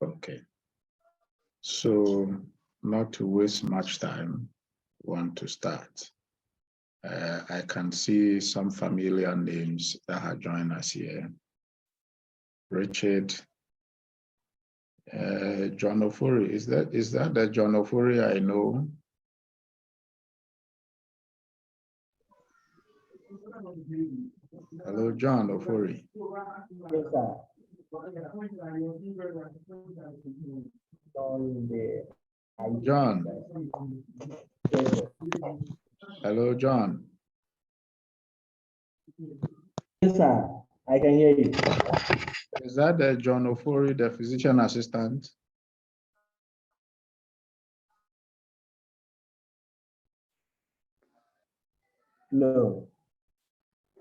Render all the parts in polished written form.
Okay. So, not to waste much time, want to start. I can see some familiar names that have joined us here. Richard, John Ofori. Is that the John Ofori I know? Hello, John Ofori. Yes, sir. John. Hello, John. Yes, sir. I can hear you. Is that the John Ofori, the physician assistant? No.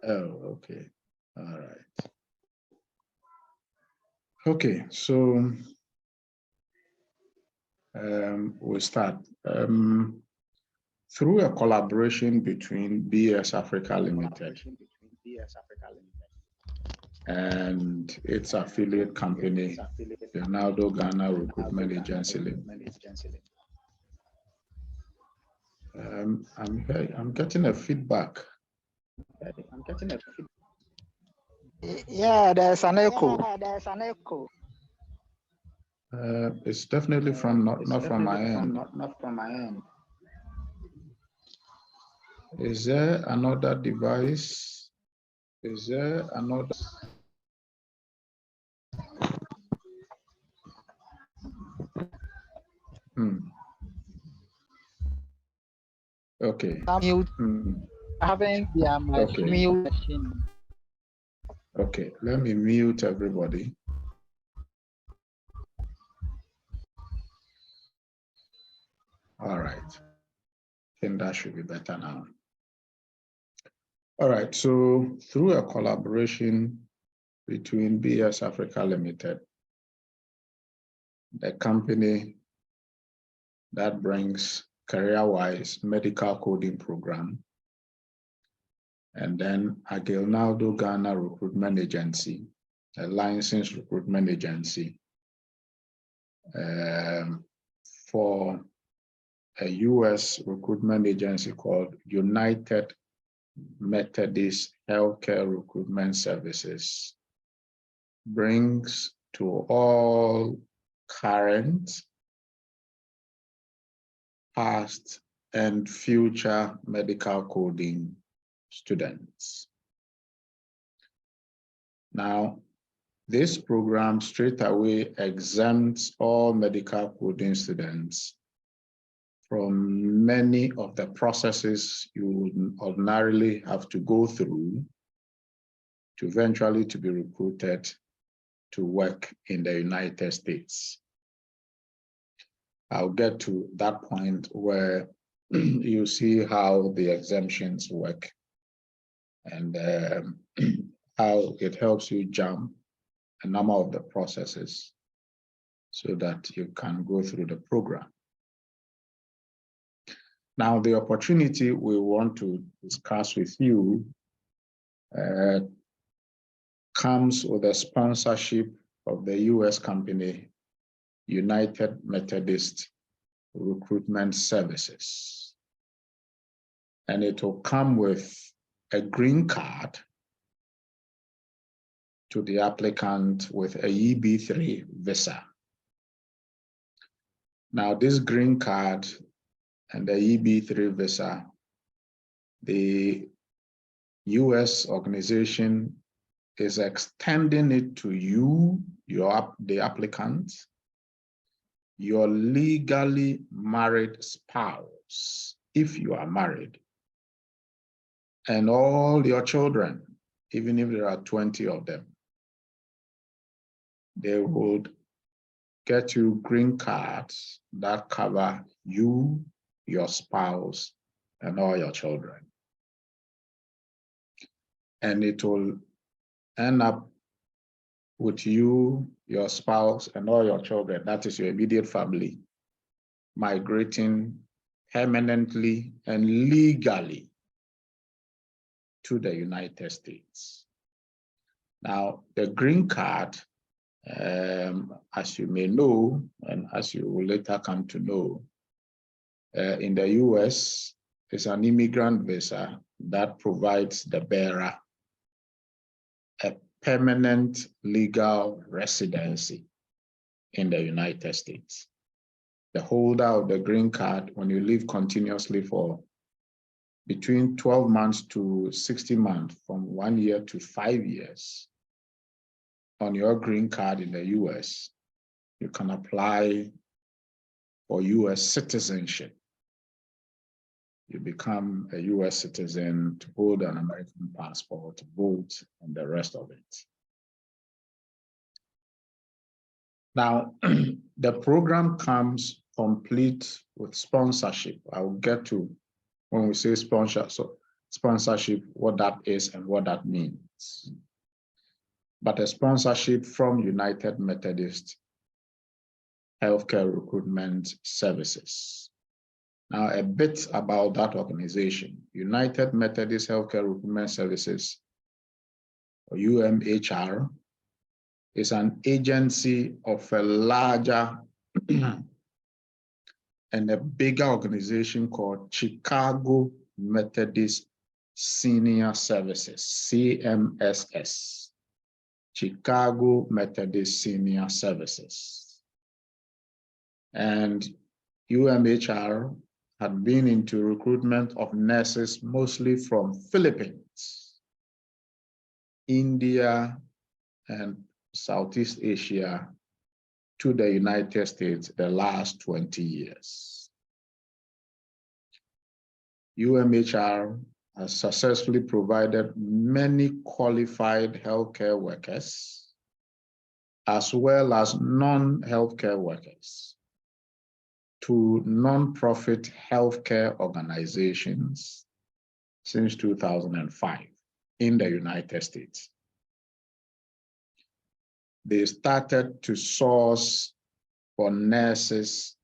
Oh, okay. All right. Okay, so we'll start. Through a collaboration between BS Africa Limited and its affiliate company, Aguinaldo Ghana Recruitment Agency Limited. I'm getting a feedback. Yeah, there's an echo. It's definitely from not from my end. Not from my end. Is there another device? Is there another? Okay. Mute. Having my mute machine. Okay, let me mute everybody. All right. I think that should be better now. All right, so through a collaboration between BS Africa Limited, the company that brings career-wise medical coding program, and then Aguinaldo Ghana Recruitment Agency, a licensed recruitment agency for a US recruitment agency called United Methodist Healthcare Recruitment Services, brings to all current, past, and future medical coding students. Now, this program straight away exempts all medical coding students from many of the processes you would ordinarily have to go through to eventually to be recruited to work in the United States. I'll get to that point where you see how the exemptions work and how it helps you jump a number of the processes so that you can go through the program. Now, the opportunity we want to discuss with you comes with a sponsorship of the US company, United Methodist Recruitment Services. And it will come with a green card to the applicant with a EB3 visa. Now, this green card and the EB3 visa, the US organization is extending it to you, the applicant, your legally married spouse, if you are married, and all your children, even if there are 20 of them. They would get you green cards that cover you, your spouse, and all your children. And it will end up with you, your spouse, and all your children, that is your immediate family, migrating permanently and legally to the United States. Now, the green card As you may know, and as you will later come to know, in the US, it's an immigrant visa that provides the bearer a permanent legal residency in the United States. The holder of the green card, when you live continuously for between 12 months to 60 months, from 1 year to 5 years, on your green card in the US, you can apply for US citizenship. You become a US citizen to hold an American passport, to vote, and the rest of it. Now, the program comes complete with sponsorship. I will get to, when we say sponsorship, what that is and what that means. But a sponsorship from United Methodist Healthcare Recruitment Services. Now, a bit about that organization. United Methodist Healthcare Recruitment Services, or UMHR, is an agency of a larger and a bigger organization called Chicago Methodist Senior Services, CMSS, Chicago Methodist Senior Services. And UMHR had been into recruitment of nurses mostly from Philippines, India, and Southeast Asia to the United States the last 20 years. UMHR has successfully provided many qualified healthcare workers as well as non-healthcare workers to non-profit healthcare organizations since 2005 in the United States. They started to source for nurses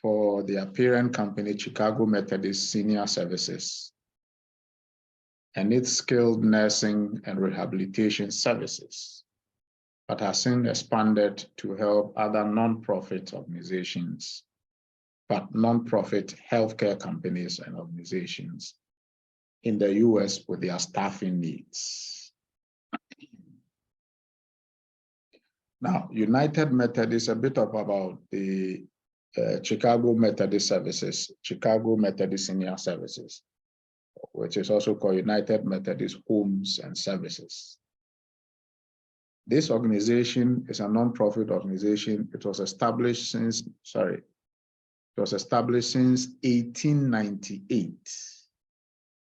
for their parent company, Chicago Methodist Senior Services, and its skilled nursing and rehabilitation services, but has since expanded to help other non-profit organizations, but non-profit healthcare companies and organizations in the US with their staffing needs. Now, United Methodist, a bit about the Chicago Methodist Services, Chicago Methodist Senior Services, which is also called United Methodist Homes and Services. This organization is a non-profit organization. It was established since 1898.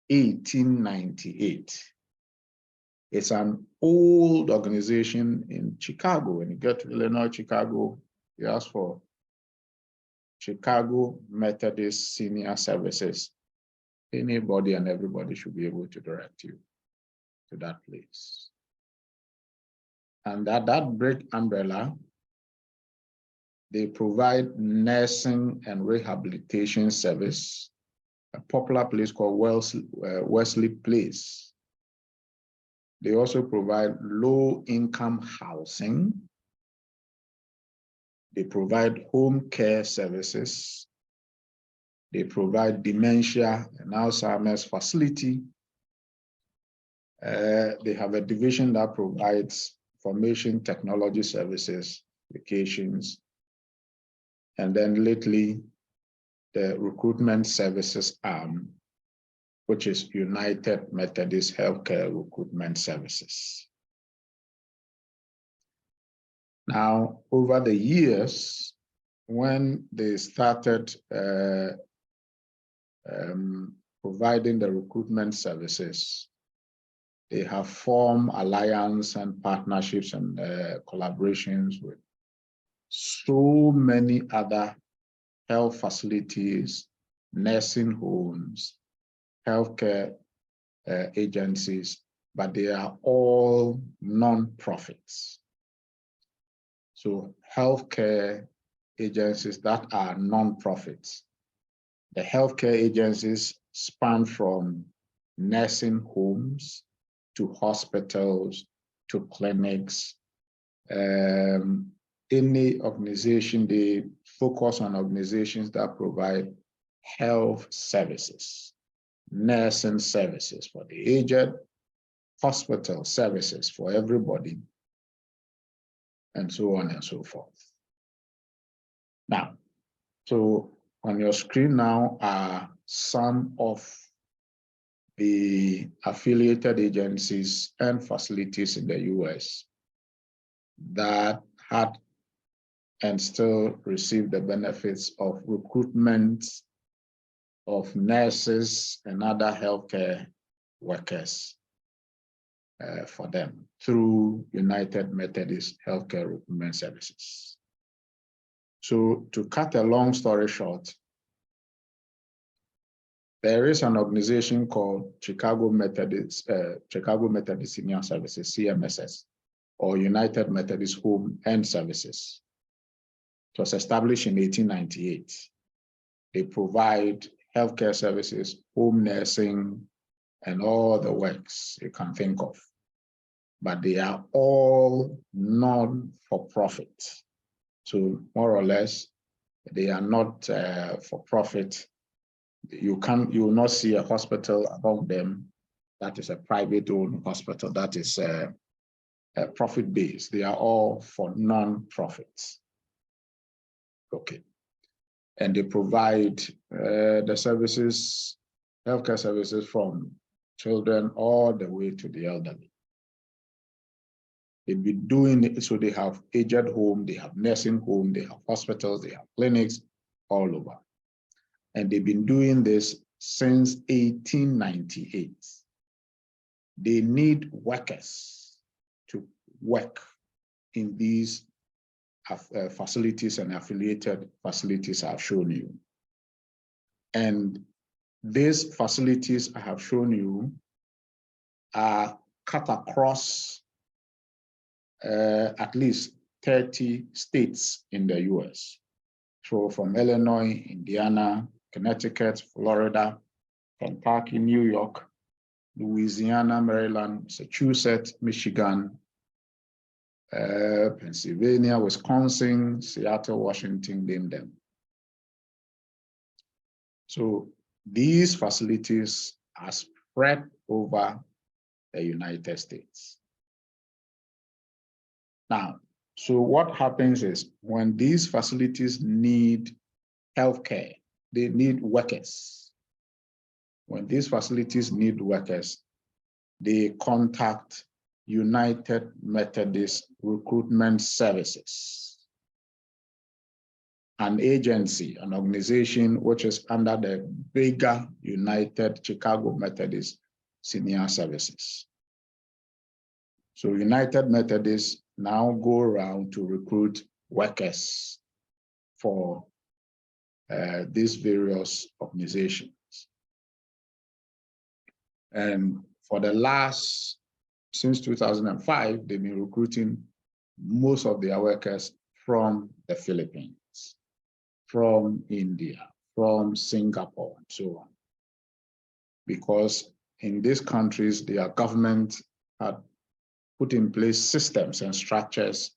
1898. It's an old organization in Chicago. When you get to Illinois, Chicago, you ask for Chicago Methodist Senior Services. Anybody and everybody should be able to direct you to that place. And that big umbrella, they provide nursing and rehabilitation service, a popular place called Wesley Place. They also provide low-income housing. They provide home care services. They provide dementia and Alzheimer's facility. They have a division that provides information technology services, applications, and then lately, the recruitment services arm, which is United Methodist Healthcare Recruitment Services. Now, over the years, when they started providing the recruitment services, they have formed alliance and partnerships and collaborations with so many other health facilities, nursing homes, healthcare agencies, but they are all non-profits. So healthcare agencies that are non-profits. The healthcare agencies span from nursing homes to hospitals to clinics Any organization, they focus on organizations that provide health services, nursing services for the aged, hospital services for everybody, and so on and so forth. Now, so on your screen now are some of the affiliated agencies and facilities in the US that had and still receive the benefits of recruitment of nurses and other healthcare workers for them through United Methodist Healthcare Recruitment Services. So to cut a long story short, there is an organization called Chicago Methodist Senior Services, CMSS, or United Methodist Home and Services. It was established in 1898. They provide healthcare services, home nursing, and all the works you can think of. But they are all non-for-profit. So more or less, they are not for-profit. You will not see a hospital among them that is a private-owned hospital that is profit-based. They are all for non-profits. Okay. And they provide the services, healthcare services from children all the way to the elderly. They've been doing it, so they have aged home, they have nursing home, they have hospitals, they have clinics all over. And they've been doing this since 1898. They need workers to work in these facilities and affiliated facilities I've shown you. And these facilities I have shown you are cut across at least 30 states in the US. So from Illinois, Indiana, Connecticut, Florida, Kentucky, New York, Louisiana, Maryland, Massachusetts, Michigan, Pennsylvania, Wisconsin, Seattle, Washington, name them. So these facilities are spread over the United States. Now, so what happens is when these facilities need healthcare, they need workers. When these facilities need workers, they contact United Methodist Recruitment Services, an agency, an organization which is under the bigger United Chicago Methodist Senior Services. So United Methodists now go around to recruit workers for these various organizations. And for the last, since 2005, they've been recruiting most of their workers from the Philippines, from India, from Singapore, and so on. Because in these countries, their government had put in place systems and structures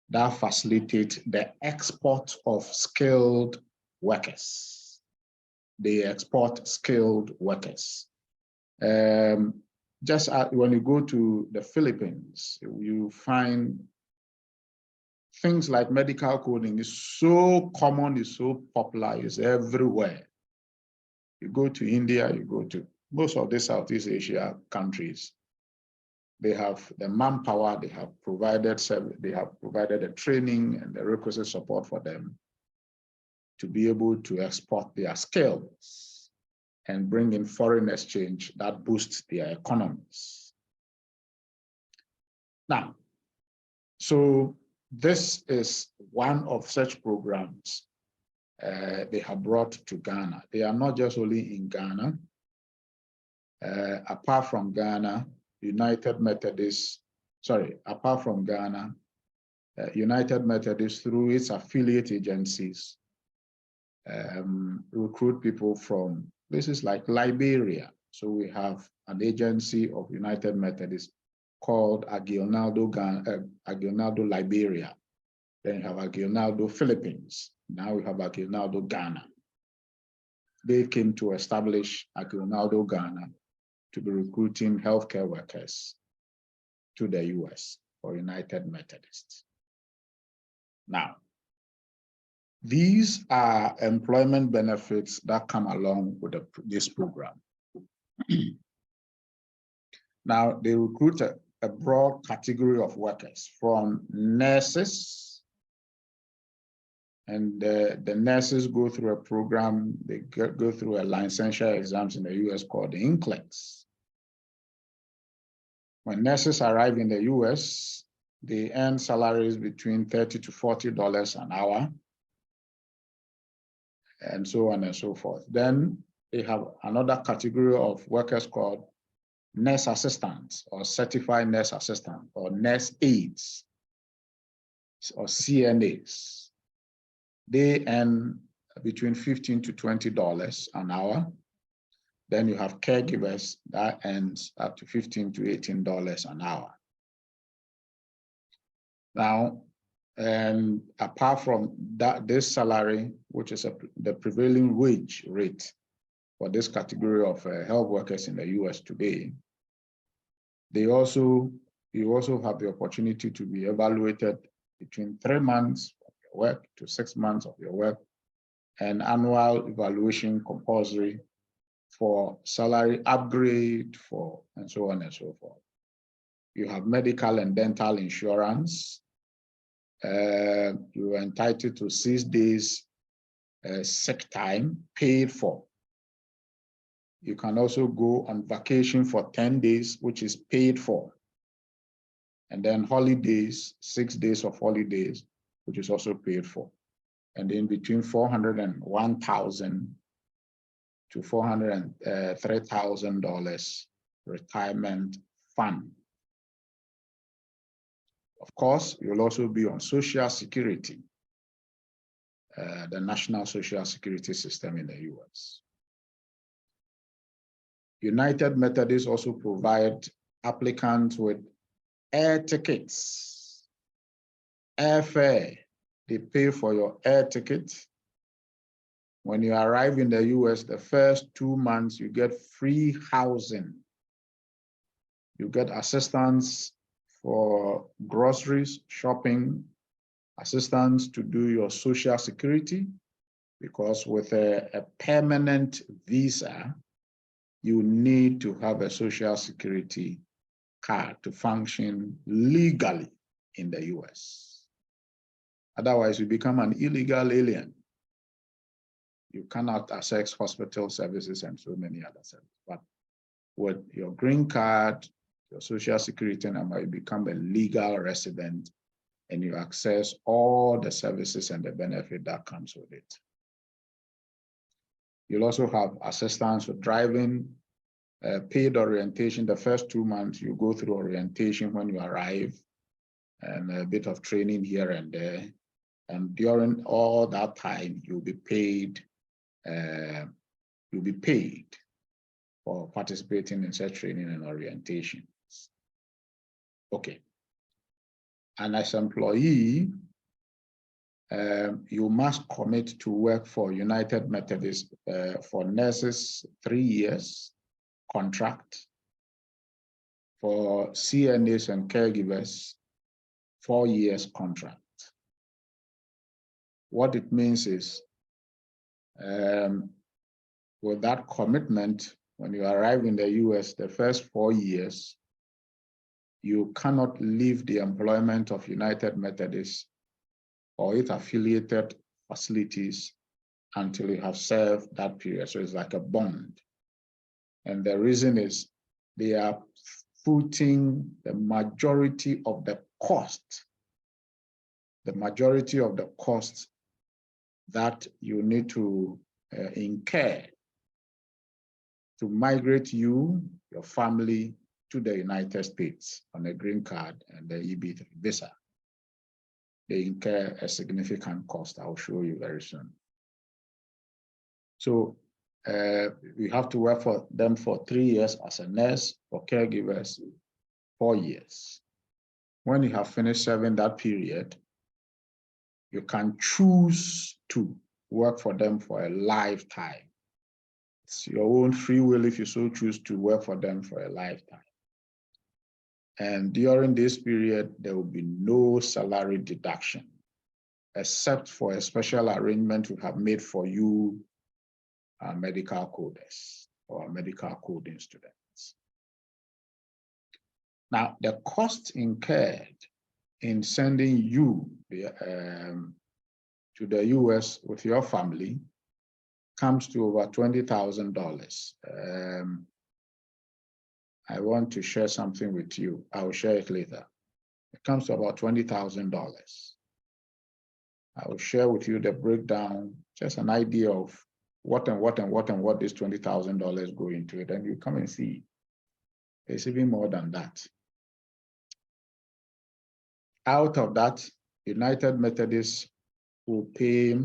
that facilitate the export of skilled workers. They export skilled workers. Just when you go to the Philippines, you find things like medical coding is so common, is so popular, is everywhere. You go to India, you go to most of the Southeast Asia countries, they have the manpower, they have provided the training and the requisite support for them to be able to export their skills and bring in foreign exchange that boosts their economies. Now, so this is one of such programs they have brought to Ghana. They are not just only in Ghana. Apart from Ghana, United Methodist through its affiliate agencies recruit people from places like Liberia. So we have an agency of United Methodist called Aguinaldo, Aguinaldo, Liberia. Then you have Aguinaldo, Philippines. Now we have Aguinaldo, Ghana. They came to establish Aguinaldo, Ghana to be recruiting healthcare workers to the US for United Methodists. Now, these are employment benefits that come along with this program. Now, they recruit a broad category of workers from nurses, and the nurses go through a program, they go through a licensure exams in the US called the NCLEX. When nurses arrive in the US, they earn salaries between $30 to $40 an hour, and so on and so forth. Then they have another category of workers called nurse assistants or certified nurse assistant or nurse aides or CNAs. They earn between $15 to $20 an hour. Then you have caregivers that earns up to $15 to $18 an hour. Now, apart from that, this salary, which is the prevailing wage rate for this category of health workers in the US today, you also have the opportunity to be evaluated between 3 months of your work to 6 months of your work, and annual evaluation compulsory for salary upgrade, and so on and so forth. You have medical and dental insurance. You are entitled to 6 days sick time paid for. You can also go on vacation for 10 days, which is paid for. And then holidays, 6 days of holidays, which is also paid for. And then between $401,000 to $403,000 retirement fund. Of course, you'll also be on Social Security, the National Social Security System in the US. United Methodists also provide applicants with air tickets, airfare. They pay for your air ticket. When you arrive in the US, the first 2 months, you get free housing. You get assistance for groceries, shopping, assistance to do your Social Security, because with a permanent visa, you need to have a Social Security card to function legally in the US. Otherwise, you become an illegal alien. You cannot access hospital services and so many other services. But with your green card, your Social Security number, you become a legal resident and you access all the services and the benefit that comes with it. You'll also have assistance with driving, paid orientation. The first 2 months, you go through orientation when you arrive, and a bit of training here and there. And during all that time, you'll be paid for participating in such training and orientation. Okay. And as an employee, you must commit to work for United Methodists for nurses 3 years contract, for CNAs and caregivers 4 years contract. What it means is, with that commitment, when you arrive in the US, the first 4 years, you cannot leave the employment of United Methodists or its affiliated facilities until you have served that period. So it's like a bond. And the reason is they are footing the majority of the cost, that you need to incur to migrate you, your family, to the United States on a green card and the EB3 visa. They incur a significant cost. I'll show you very soon. So we have to work for them for 3 years as a nurse, for caregivers 4 years. When you have finished serving that period, you can choose to work for them for a lifetime. It's your own free will if you so choose to work for them for a lifetime. And during this period, there will be no salary deduction, except for a special arrangement we have made for you, medical coders or medical coding students. Now, the cost incurred in sending you to the US with your family comes to over $20,000. I want to share something with you. I will share it later. It comes to about $20,000. I will share with you the breakdown, just an idea of what this $20,000 go into it, and you come and see. It's even more than that. Out of that, United Methodist will pay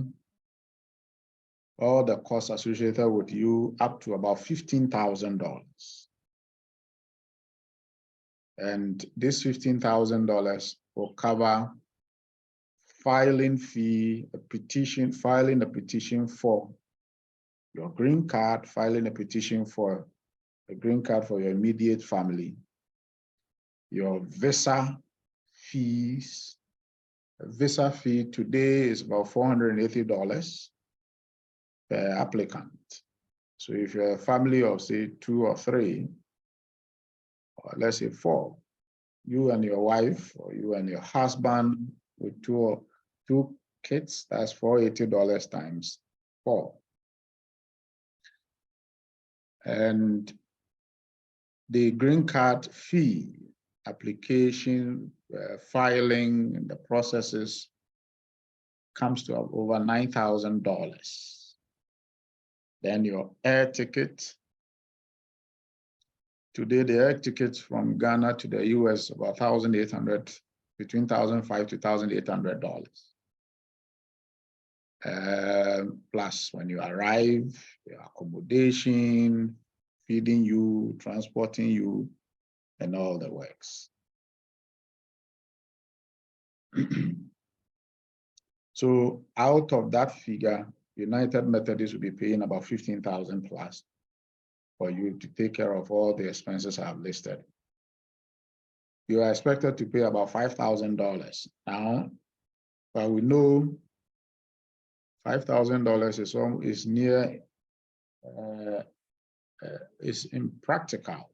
all the costs associated with you up to about $15,000. And this $15,000 will cover filing fee, filing a petition for your green card, filing a petition for a green card for your immediate family, your visa fees. A visa fee today is about $480 per applicant. So if you're a family of, say, 2 or 3, or let's say 4, you and your wife or you and your husband with two kids, that's $480 times 4. And the green card fee, application, filing, and the processes comes to over $9,000. Then your air ticket. Today, the air tickets from Ghana to the US about $1,800, between $1,500 to $1,800. Plus, when you arrive, your accommodation, feeding you, transporting you, and all the works. So out of that figure, United Methodist will be paying about $15,000 plus for you to take care of all the expenses I've listed. You are expected to pay about $5,000 now, but we know $5,000 is near, is impractical.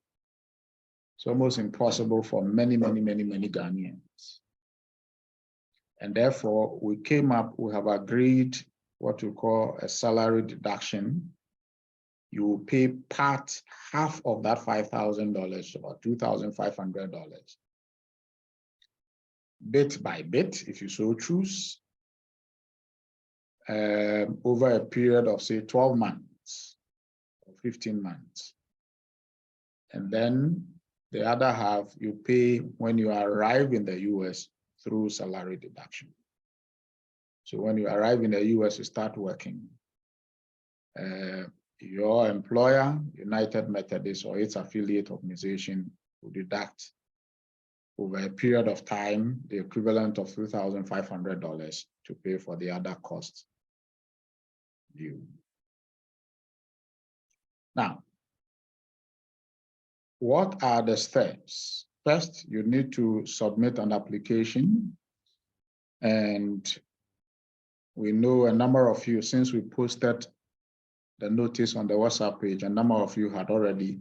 It's almost impossible for many Ghanaians. And therefore, we have agreed what we call a salary deduction. You will pay half of that $5,000, about $2,500, bit by bit, if you so choose, over a period of, say, 12 months or 15 months. And then the other half you pay when you arrive in the US through salary deduction. So when you arrive in the US, you start working. Your employer, United Methodist or its affiliate organization, will deduct over a period of time the equivalent of $2,500 to pay for the other costs due. Now, what are the steps? First, you need to submit an application, and we know a number of you, since we posted the notice on the WhatsApp page, a number of you had already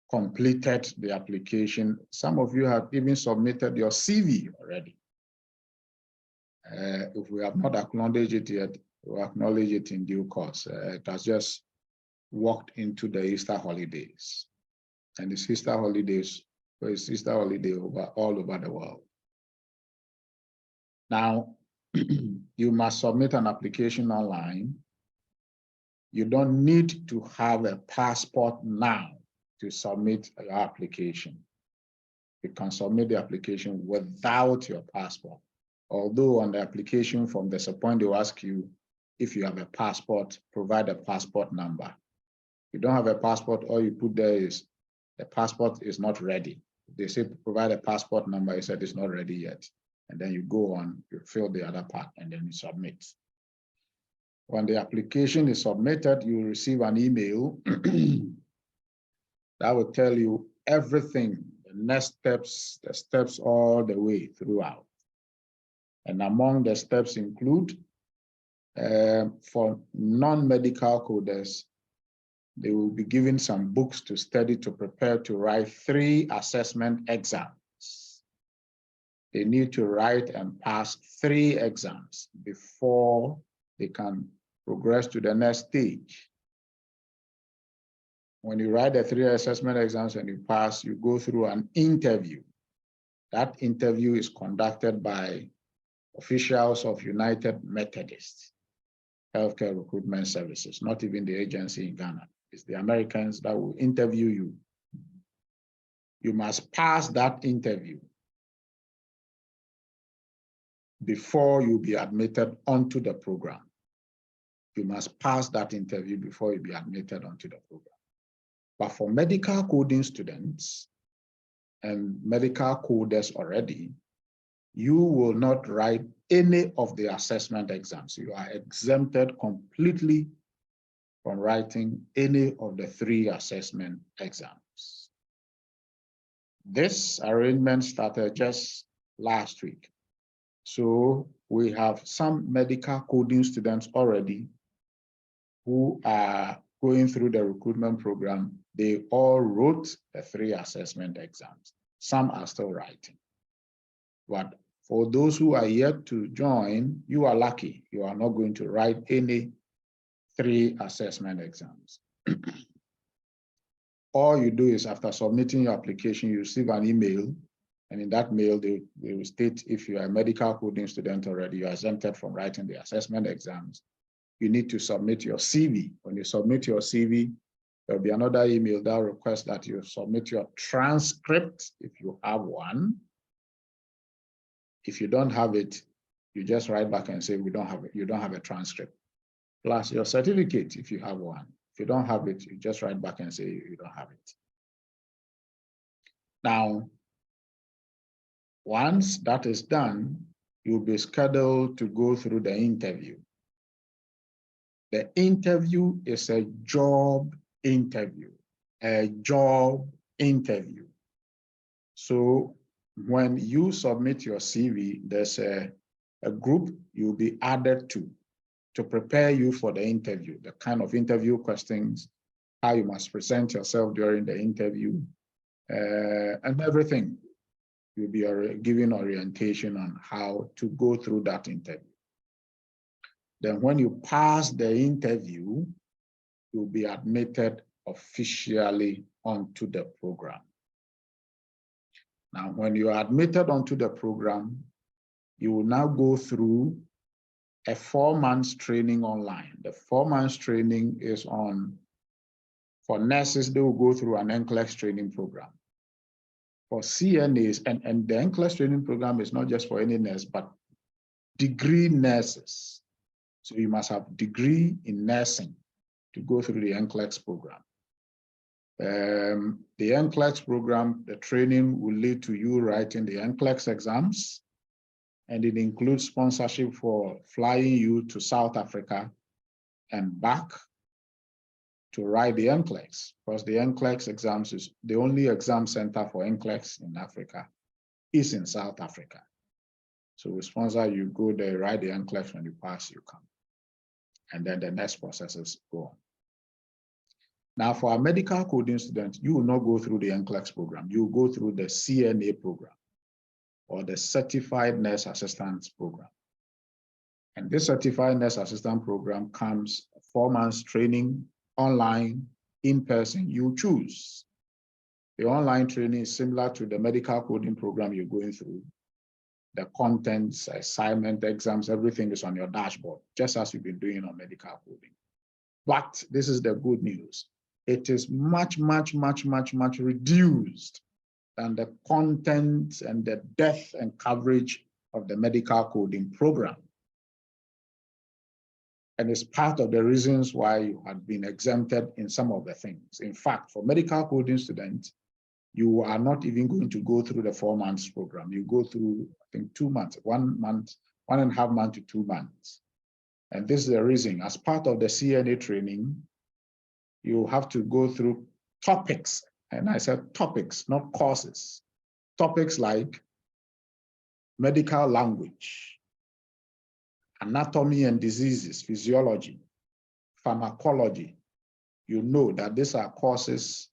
completed the application. Some of you have even submitted your CV already. If we have not acknowledged it yet, we'll acknowledge it in due course. It has just walked into the Easter holidays. And it's Easter holidays, so it's Easter holiday all over the world. Now, you must submit an application online. You don't need to have a passport now to submit your application. You can submit the application without your passport. Although on the application from the point they will ask you if you have a passport, provide a passport number. If you don't have a passport, all you put there is the passport is not ready. They say provide a passport number. You said it's not ready yet. And then you go on, you fill the other part, and then you submit. When the application is submitted, you will receive an email that will tell you everything, the next steps, the steps all the way throughout. And among the steps include, for non-medical coders, they will be given some books to study to prepare to write 3 assessment exams. They need to write and pass 3 exams before they can progress to the next stage. When you write the 3 assessment exams and you pass, you go through an interview. That interview is conducted by officials of United Methodist Healthcare Recruitment Services, not even the agency in Ghana. It's the Americans that will interview you. You must pass that interview before you be admitted onto the program. You must pass that interview before you be admitted onto the program. But for medical coding students and medical coders already, you will not write any of the assessment exams. You are exempted completely from writing any of the 3 assessment exams. This arrangement started just last week. So we have some medical coding students already who are going through the recruitment program. They all wrote the 3 assessment exams. Some are still writing. But for those who are yet to join, you are lucky. You are not going to write any 3 assessment exams. All you do is after submitting your application, you receive an email, and in that mail, they will state if you are a medical coding student already, you are exempted from writing the assessment exams. You need to submit your CV. When you submit your CV, there'll be another email that requests that you submit your transcript if you have one. If you don't have it, you just write back and say, we don't have it. You don't have a transcript. Plus your certificate if you have one. If you don't have it, you just write back and say you don't have it. Now, once that is done, you'll be scheduled to go through the interview. The interview is a job interview, a job interview. So when you submit your CV, there's a group you'll be added to prepare you for the interview, the kind of interview questions, how you must present yourself during the interview, and everything. You'll be given orientation on how to go through that interview. Then when you pass the interview, you'll be admitted officially onto the program. Now, when you are admitted onto the program, you will now go through a 4 months training online. The 4 months training is on, for nurses, they will go through an NCLEX training program. For CNAs, and the NCLEX training program is not just for any nurse, but degree nurses. So you must have degree in nursing to go through the NCLEX program. The NCLEX program, the training will lead to you writing the NCLEX exams, and it includes sponsorship for flying you to South Africa and back to write the NCLEX, because the NCLEX exams is the only exam center for NCLEX in Africa is in South Africa. So we sponsor you, go there, write the NCLEX. When you pass, you come. And then the next processes go on. Now, for a medical coding student, you will not go through the NCLEX program. You will go through the CNA program, or the Certified Nurse Assistant program. And this Certified Nurse Assistant program comes 4 months training, online, in person, you choose. The online training is similar to the medical coding program you're going through. The contents, assignment, exams, everything is on your dashboard, just as you've been doing on medical coding. But this is the good news. It is much, much, much, much, much reduced than the content and the depth and coverage of the medical coding program. And it's part of the reasons why you had been exempted in some of the things. In fact, for medical coding students, you are not even going to go through the 4 months program. You go through, I think, 2 months, 1 month, 1.5 months to 2 months. And this is the reason, as part of the CNA training, you have to go through topics. And I said topics, not courses. Topics like medical language, anatomy and diseases, physiology, pharmacology. You know that these are courses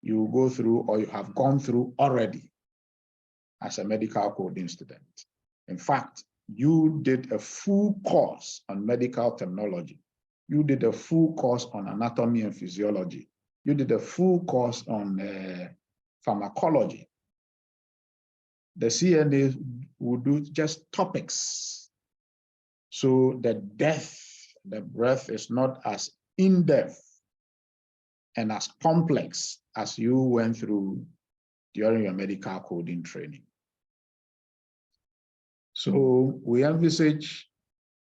you go through or you have gone through already as a medical coding student. In fact, you did a full course on medical terminology. You did a full course on anatomy and physiology. You did a full course on pharmacology. The CNA will do just topics. So the depth, the breadth is not as in-depth and as complex as you went through during your medical coding training. So we envisage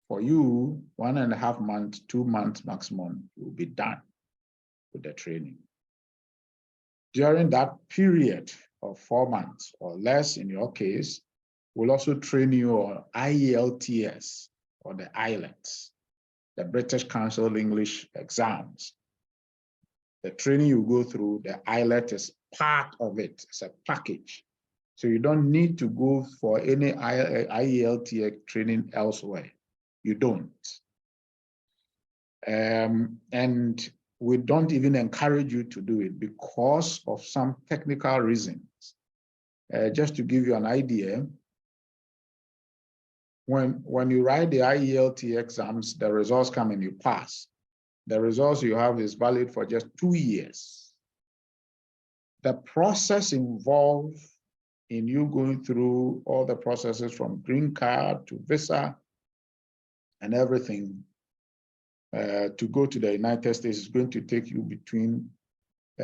for you 1.5 months, 2 months maximum, you will be done with the training. During that period of 4 months or less in your case, we'll also train you on IELTS or the IELTS, the British Council English exams. The training you go through, the IELTS is part of it. It's a package. So you don't need to go for any IELTS training elsewhere. You don't. And we don't even encourage you to do it because of some technical reasons. Just to give you an idea, when you write the IELTS exams, the results come and you pass. The results you have is valid for just 2 years. The process involved in you going through all the processes from green card to visa and everything to go to the United States is going to take you between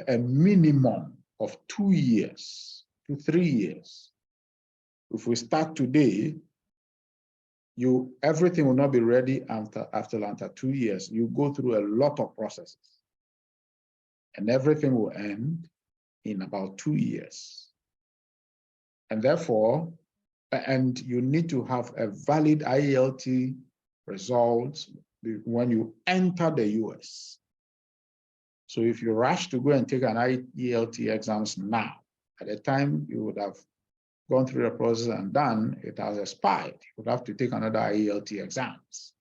a minimum of 2 years to 3 years. If we start today, everything will not be ready after 2 years. You go through a lot of processes and everything will end in about 2 years. And therefore, and you need to have a valid IELTS results when you enter the US. So if you rush to go and take an IELTS exams now, at the time you would have gone through the process and done, it has expired. You would have to take another IELTS exams.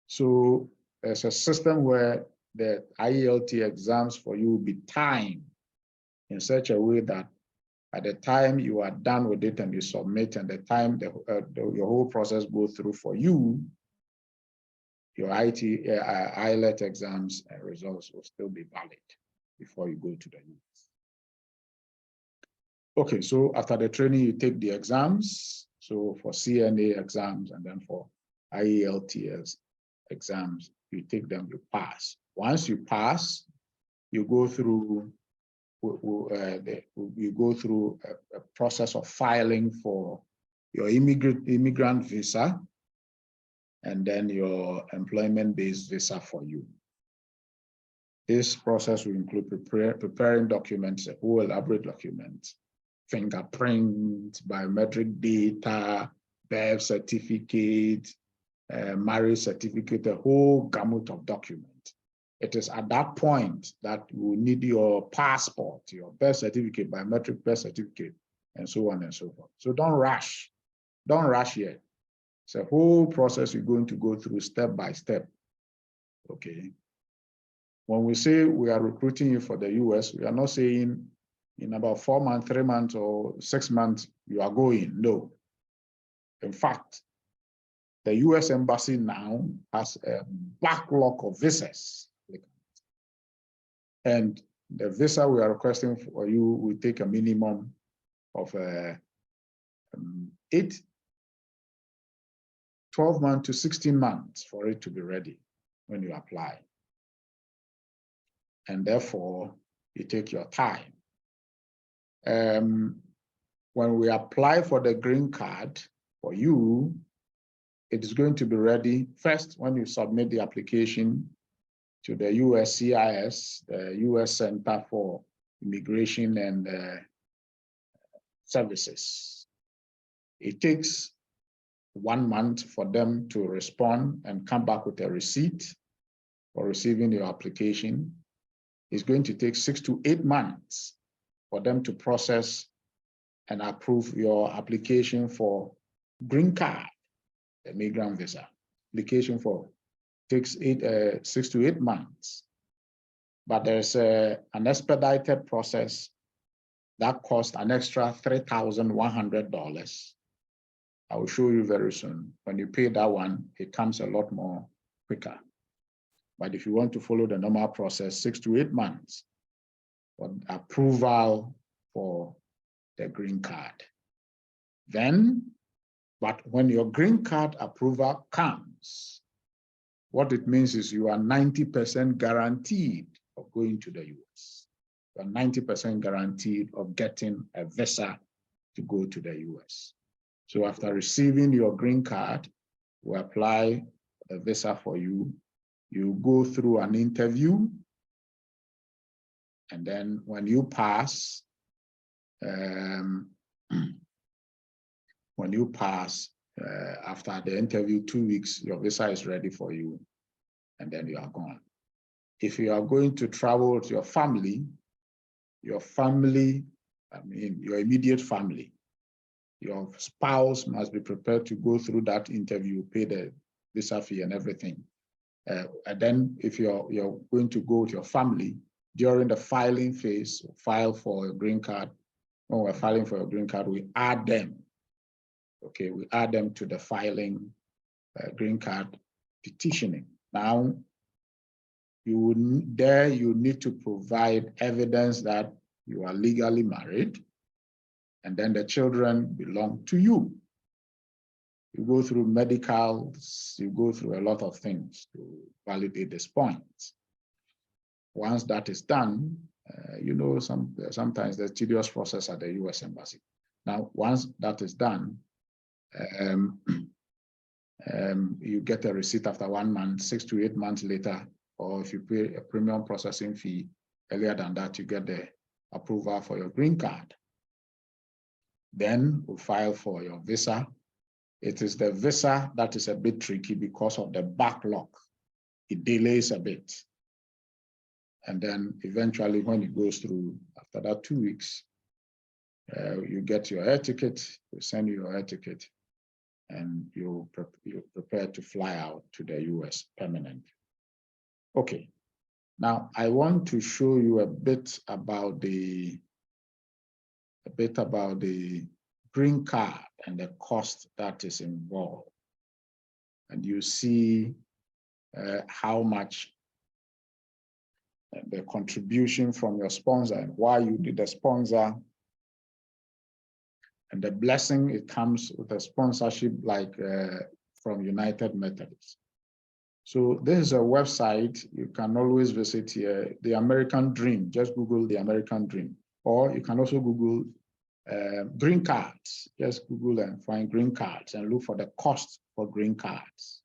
So there's a system where the IELTS exams for you will be timed in such a way that at the time you are done with it and you submit, and the time your whole process goes through for you, your IELTS exams and results will still be valid before you go to the US. Okay, so after the training, you take the exams. So for CNA exams and then for IELTS exams, you take them, you pass. Once you pass, you go through a process of filing for your immigrant visa and then your employment-based visa for you. This process will include preparing documents, a whole elaborate document, fingerprint, biometric data, birth certificate, marriage certificate, a whole gamut of documents. It is at that point that you need your passport, your birth certificate, biometric birth certificate, and so on and so forth. So don't rush. Don't rush yet. It's a whole process you're going to go through step by step. Okay. When we say we are recruiting you for the US, we are not saying in about 4 months, 3 months, or 6 months, you are going. No. In fact, the US Embassy now has a backlog of visas. And the visa we are requesting for you will take a minimum of 12 months to 16 months for it to be ready when you apply. And therefore, you take your time. When we apply for the green card for you, it is going to be ready first when you submit the application to the USCIS, the US Center for Immigration and Services. It takes 1 month for them to respond and come back with a receipt for receiving your application. It's going to take 6 to 8 months for them to process and approve your application for green card, the migrant visa. Application for takes 6 to 8 months. But there's an expedited process that costs an extra $3,100. I will show you very soon. When you pay that one, it comes a lot more quicker. But if you want to follow the normal process, 6 to 8 months for approval for the green card. Then, but when your green card approval comes, what it means is you are 90% guaranteed of going to the US. You are 90% guaranteed of getting a visa to go to the US. So after receiving your green card, we apply a visa for you. You go through an interview, and then when you pass, after the interview, 2 weeks, your visa is ready for you, and then you are gone. If you are going to travel with your family, your immediate family, your spouse must be prepared to go through that interview, pay the visa fee and everything. And then if you're going to go with your family, during the filing phase, file for a green card, when we're filing for a green card, we add them. Okay, we add them to the filing green card petitioning. Now, you need to provide evidence that you are legally married, and then the children belong to you. You go through medicals, you go through a lot of things to validate this point. Once that is done, sometimes there's a tedious process at the US Embassy. Now, once that is done, you get a receipt after 1 month, 6 to 8 months later, or if you pay a premium processing fee earlier than that, you get the approval for your green card. Then we file for your visa. It is the visa that is a bit tricky because of the backlog. It delays a bit. And then eventually when it goes through, after that 2 weeks, you get your air ticket, we send you your air ticket, and you're prepared to fly out to the US permanent. Okay, now I want to show you a bit about the green card and the cost that is involved. And you see how much the contribution from your sponsor and why you did the sponsor, and the blessing it comes with a sponsorship like from United Methodist. So this is a website you can always visit here, the American Dream. Just Google the American Dream, or you can also Google green cards. Just Google and find green cards and look for the cost for green cards.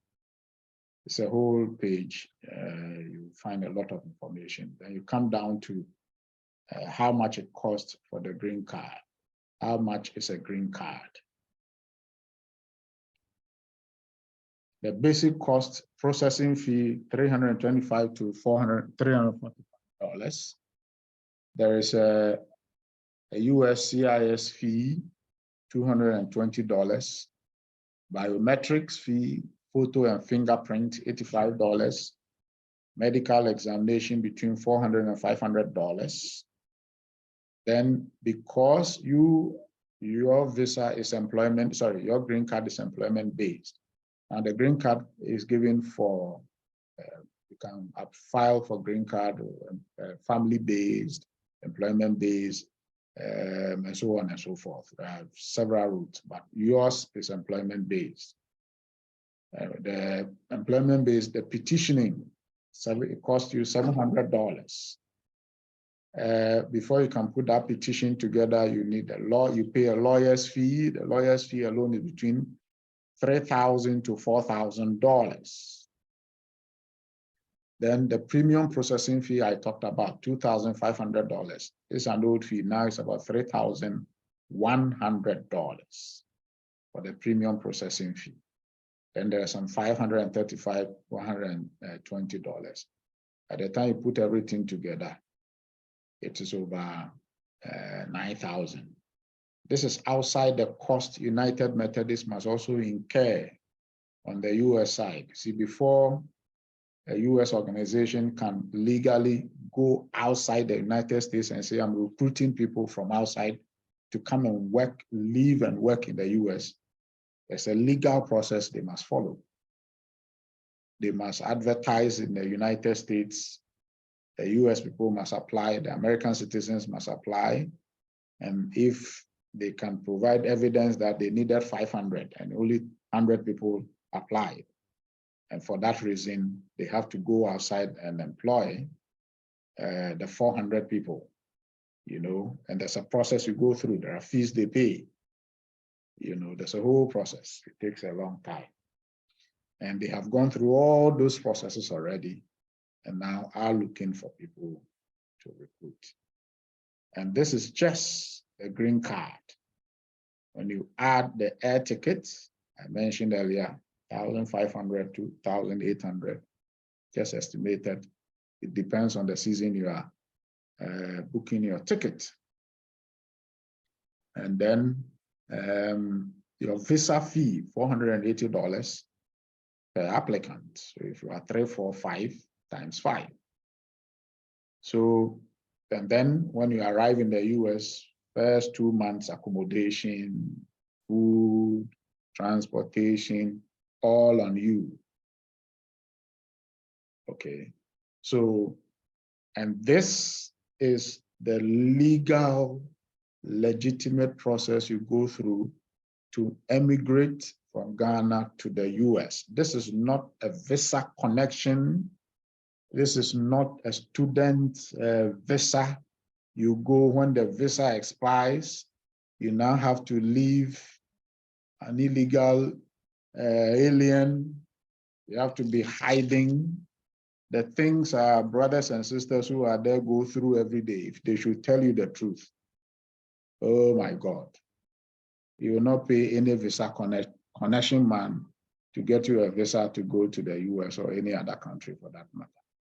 It's a whole page. You find a lot of information. Then you come down to how much it costs for the green card. How much is a green card? The basic cost, processing fee, $325 to $340. There is a USCIS fee, $220. Biometrics fee, photo and fingerprint, $85. Medical examination between $400 and $500. Then because your visa is your green card is employment based. And the green card is given for, you can file for green card, family based, employment based, and so on and so forth. There are several routes, but yours is employment based. The employment based, the petitioning, it costs you $700. Before you can put that petition together, you need you pay a lawyer's fee. The lawyer's fee alone is between $3,000 to $4,000. Then the premium processing fee I talked about, $2,500. It's an old fee. Now it's about $3,100 for the premium processing fee. Then there's some $535, $120. At the time you put everything together, it is over $9,000. This is outside the cost United Methodist must also incur on the US side. See, before a US organization can legally go outside the United States and say, I'm recruiting people from outside to come and work, live and work in the US, there's a legal process they must follow. They must advertise in the United States. The US people must apply, the American citizens must apply. And if they can provide evidence that they needed 500 and only 100 people applied, and for that reason, they have to go outside and employ the 400 people, and there's a process you go through. There are fees they pay. There's a whole process. It takes a long time. And they have gone through all those processes already and now are looking for people to recruit. And this is just a green card. When you add the air tickets, I mentioned earlier, 1,500 to 1,800, just estimated. It depends on the season you are booking your ticket. And then your visa fee, $480 per applicant. So if you are 3, 4, 5 times 5. So, and then when you arrive in the US, first 2 months accommodation, food, transportation, all on you. Okay, so, and this is the legal, legitimate process you go through to emigrate from Ghana to the US. This is not a visa connection. This is not a student visa. You go when the visa expires, you now have to leave an illegal alien. You have to be hiding. The things our brothers and sisters who are there go through every day. If they should tell you the truth, oh my God, you will not pay any visa connection man to get you a visa to go to the US or any other country for that matter.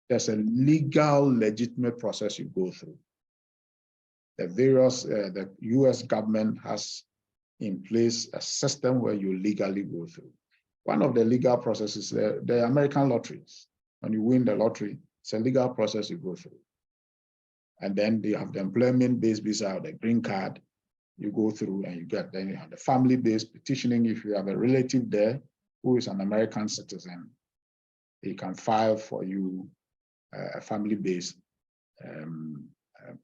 There's a legal, legitimate process you go through. The US government has in place a system where you legally go through. One of the legal processes, the American lotteries. When you win the lottery, it's a legal process you go through. And then you have the employment-based visa, the green card, you go through and you get, then you have the family-based petitioning. If you have a relative there who is an American citizen, he can file for you a family-based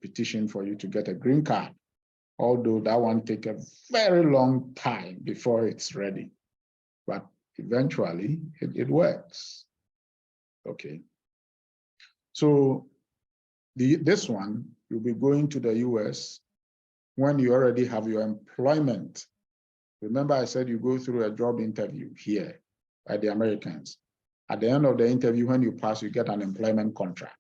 petition for you to get a green card. Although that one takes a very long time before it's ready, but eventually it works. Okay. So this one, you'll be going to the US when you already have your employment. Remember I said you go through a job interview here by the Americans. At the end of the interview, when you pass, you get an employment contract.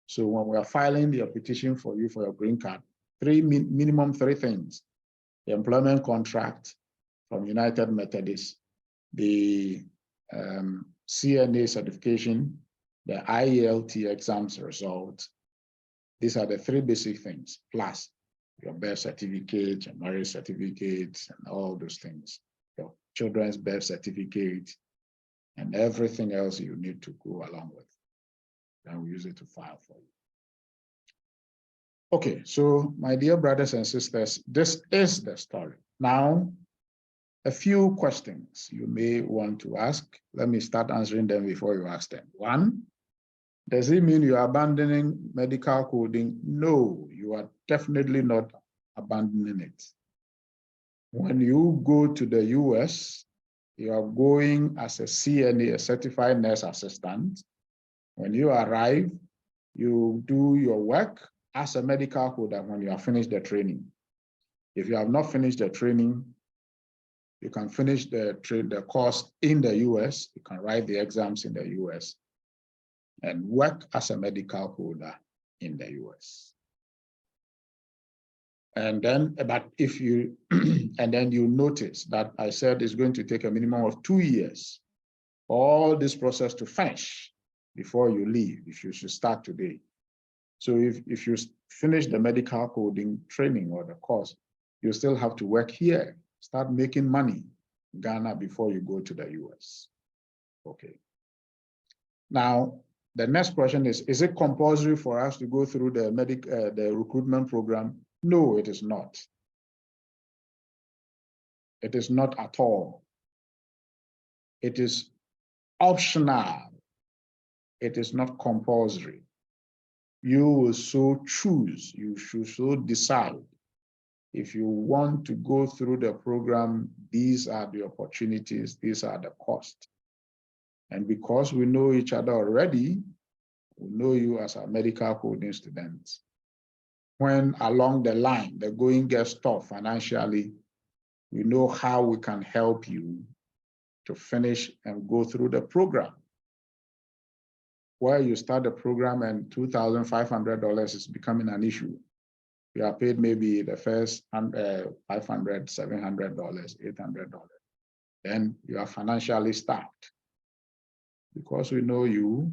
So when we are filing the petition for you for your green card, minimum three things: the employment contract from United Methodist, the CNA certification, the IELT exams results. These are the three basic things, plus your birth certificate, your marriage certificate, and all those things, your children's birth certificate, and everything else you need to go along with. Then we use it to file for you. Okay, so my dear brothers and sisters, this is the story. Now, a few questions you may want to ask. Let me start answering them before you ask them. One, does it mean you are abandoning medical coding? No, you are definitely not abandoning it. When you go to the US, you are going as a CNA, a certified nurse assistant. When you arrive, you do your work as a medical coder when you have finished the training. If you have not finished the training, you can finish the course in the US, you can write the exams in the US, and work as a medical coder in the US. And then, but if you, and then you notice that I said it's going to take a minimum of 2 years, all this process to finish before you leave, if you should start today. So if you finish the medical coding training or the course, you still have to work here, start making money in Ghana before you go to the US. Okay. Now, the next question is it compulsory for us to go through the recruitment program? No, it is not. It is not at all. It is optional. It is not compulsory. You will so choose, you should so decide. If you want to go through the program, these are the opportunities, these are the costs. And because we know each other already, we know you as a medical coding student. When along the line, the going gets tough financially, we know how we can help you to finish and go through the program. Where you start the program and $2,500 is becoming an issue. You are paid maybe the first $500, $700, $800. Then you are financially stacked. Because we know you,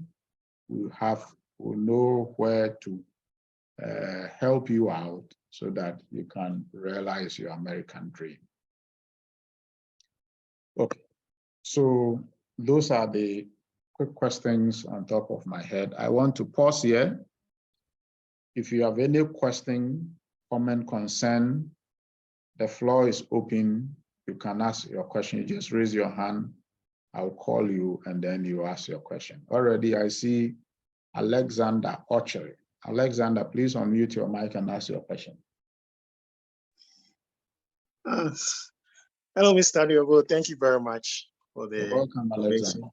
we know where to help you out so that you can realize your American dream. Okay, so those are the quick questions on top of my head. I want to pause here. If you have any question, comment, concern, the floor is open. You can ask your question. You just raise your hand. I'll call you and then you ask your question. Already I see Alexander Ochery. Alexander, please unmute your mic and ask your question. Hello, Mr. Diogo. Thank you very much for the You're welcome, Alexander.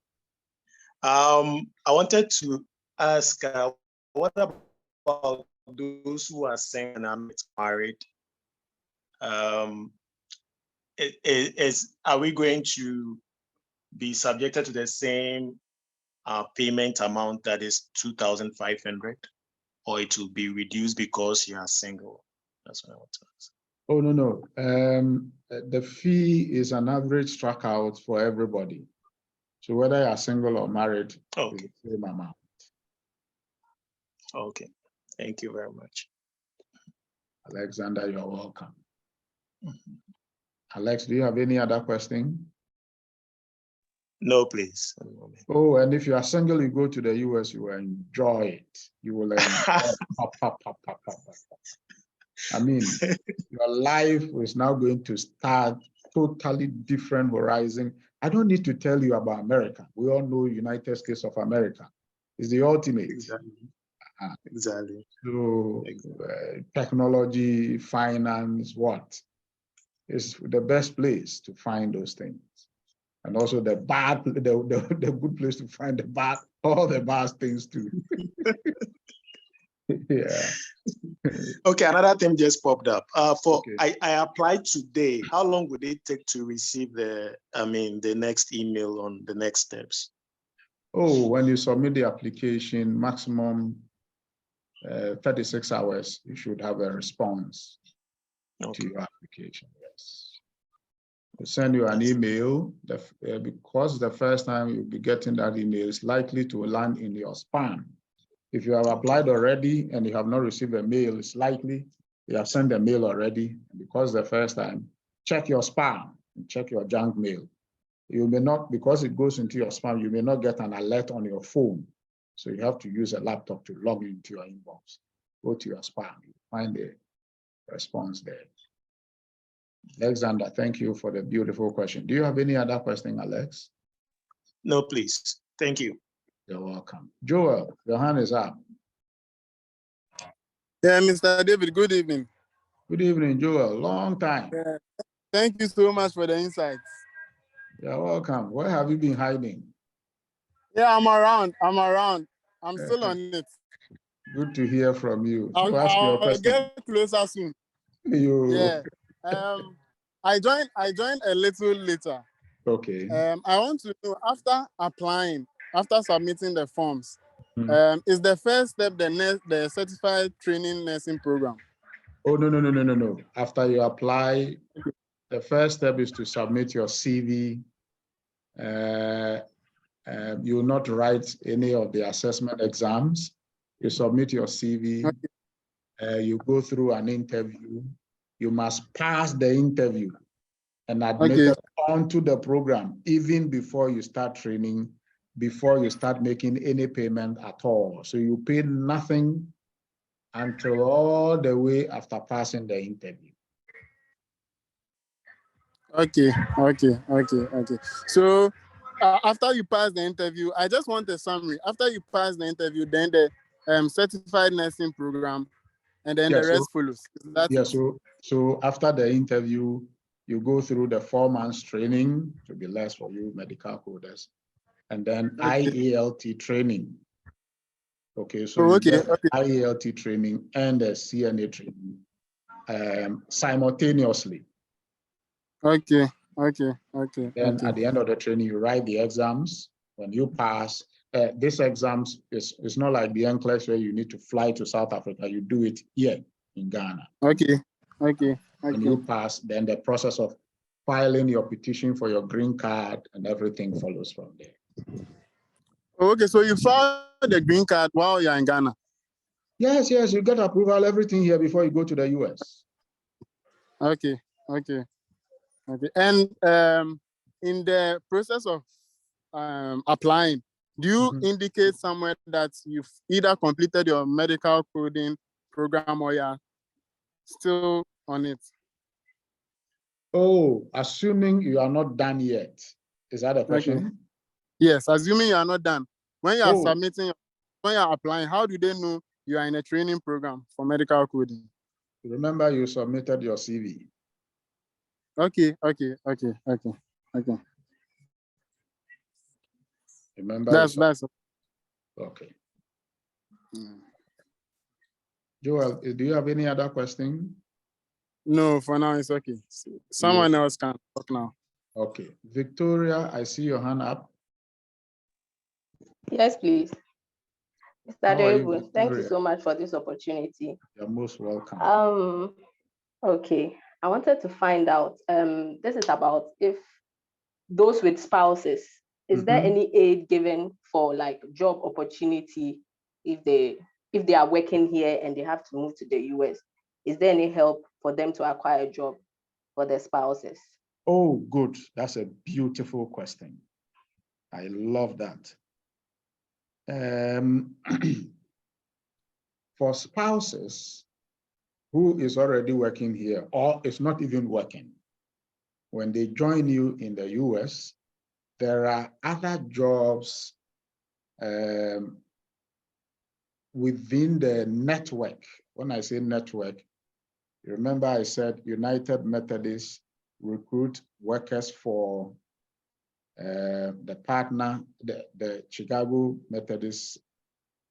I wanted to ask, what about those who are single and are not married? Are we going to be subjected to the same payment amount that is 2,500, or it will be reduced because you are single? That's what I want to ask. Oh, no. The fee is an average struck out for everybody. So whether you are single or married, okay, it's the same amount. Okay, thank you very much. Alexander, you're welcome. Alex, do you have any other question? No, please. Oh, and if you are single, you go to the US, you will enjoy it. You will enjoy I mean, your life is now going to start totally different horizon. I don't need to tell you about America. We all know United States of America is the ultimate. Exactly. Exactly. So technology, finance, what is the best place to find those things? And also the good place to find all the bad things too. Yeah. Okay, another thing just popped up. Okay. I applied today. How long would it take to receive the next email on the next steps? Oh, when you submit the application, maximum 36 hours, you should have a response to your application. Yes. We'll send you an email because the first time you'll be getting that email is likely to land in your spam. If you have applied already and you have not received a mail, it's likely you have sent a mail already. Because the first time, check your spam and check your junk mail. You may not, because it goes into your spam, you may not get an alert on your phone. So you have to use a laptop to log into your inbox. Go to your spam, you find the response there. Alexander, thank you for the beautiful question. Do you have any other question, Alex? No, please. Thank you. You're welcome. Joel, your hand is up. Yeah, Mr. David, good evening. Good evening, Joel. Long time. Yeah. Thank you so much for the insights. You're welcome. Where have you been hiding? Yeah, I'm around. I'm still on it. Good to hear from you. I'll get closer soon. Yeah. I joined a little later. Okay. I want to know, after applying, after submitting the forms, is the first step the certified training nursing program? Oh, no. After you apply, the first step is to submit your CV. You will not write any of the assessment exams. You submit your CV. You go through an interview. You must pass the interview and admit onto the program even before you start training, before you start making any payment at all. So you pay nothing until all the way after passing the interview. Okay. So after you pass the interview, I just want a summary. After you pass the interview, then the certified nursing program, and then the rest follows. So after the interview, you go through the 4 months training, to be less for you medical coders, and then IELT training. Okay, so you get the IELT training and the CNA training simultaneously. Okay. Then at the end of the training, you write the exams. When you pass, this exams is not like the NCLEX where you need to fly to South Africa. You do it here in Ghana. Okay. When you pass, then the process of filing your petition for your green card and everything follows from there. Okay, so you filed the green card while you're in Ghana? Yes, you get approval, everything here before you go to the US. Okay. And in the process of applying, do you indicate somewhere that you've either completed your medical coding program or you're still on it? Oh, assuming you are not done yet. Is that a question? Okay. Yes, assuming you are not done. When you are submitting, when you are applying, how do they know you are in a training program for medical coding? Remember, you submitted your CV. Okay. Remember, that's okay. Joel, do you have any other question? No, for now it's okay. Someone else can talk now. Okay, Victoria, I see your hand up. Yes, please. Mr. Derebu, thank you so much for this opportunity. You're most welcome. Okay, I wanted to find out, this is about if those with spouses, is there any aid given for like job opportunity if they are working here and they have to move to the US? Is there any help for them to acquire a job for their spouses? Oh, good. That's a beautiful question. I love that. For spouses who is already working here or is not even working, when they join you in the US, there are other jobs within the network. When I say network, remember I said United Methodist recruit workers for the partner, the Chicago Methodist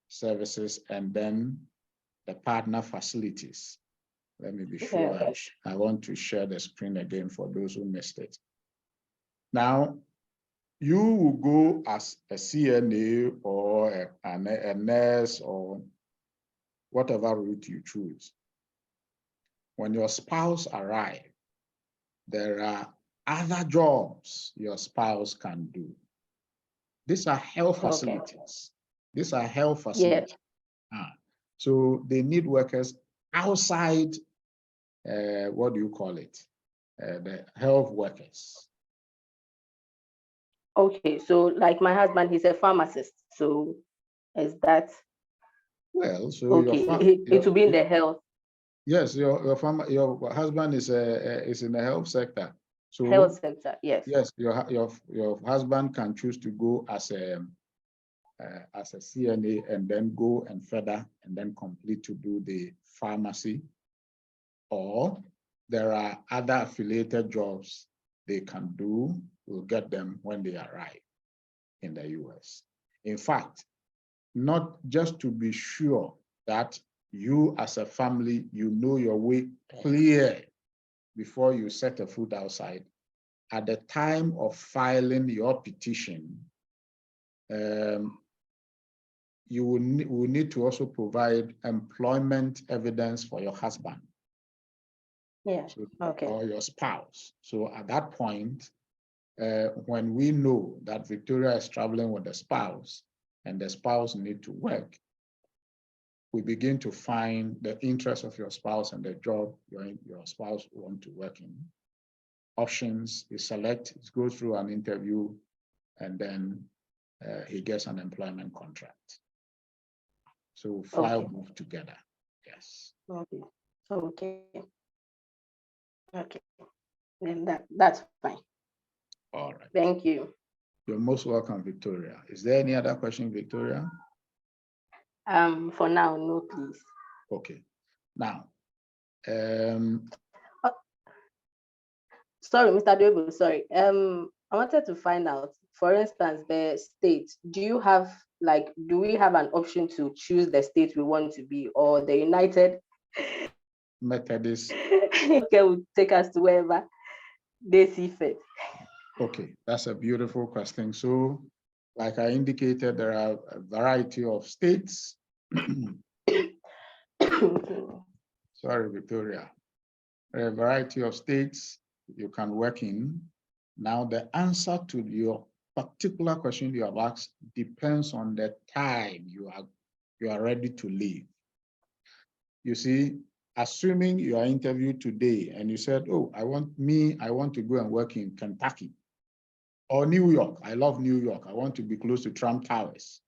Services, and then the partner facilities. Let me be sure. I want to share the screen again for those who missed it. Now, you will go as a CNA or a nurse or whatever route you choose. When your spouse arrives, there are other jobs your spouse can do. These are health facilities. These are health facilities. So they need workers outside, what do you call it? The health workers. Okay, so like my husband, he's a pharmacist. So is that? Well, so okay, it will be in the health. Yes, your husband is in the health sector. So health sector, yes. Yes, your husband can choose to go as a CNA and then go and further and then complete to do the pharmacy. Or there are other affiliated jobs they can do. We'll get them when they arrive in the US. In fact, not just to be sure that you as a family, you know your way clear before you set a foot outside. At the time of filing your petition, you will need to also provide employment evidence for your husband. Yeah. So, Okay. or your spouse. So at that point, when we know that Victoria is traveling with the spouse and the spouse need to work, we begin to find the interest of your spouse and the job your spouse want to work in. Options, you select, it goes through an interview, and then he gets an employment contract. So file move together. Yes. Okay. Okay. Okay. Then that's fine. All right. Thank you. You're most welcome, Victoria. Is there any other question, Victoria? For now, no, please. Okay. Now, sorry, Mr. Dwebo, sorry. I wanted to find out, for instance, the state, do we have an option to choose the state we want to be, or the United Methodist? Okay, will take us to wherever they see fit? Okay, that's a beautiful question. So, like I indicated, there are a variety of states. Sorry, Victoria. There are a variety of states you can work in. Now, the answer to your particular question you have asked depends on the time you are ready to leave. You see, assuming you are interviewed today and you said, oh, I want to go and work in Kentucky or New York. I love New York. I want to be close to Trump Towers.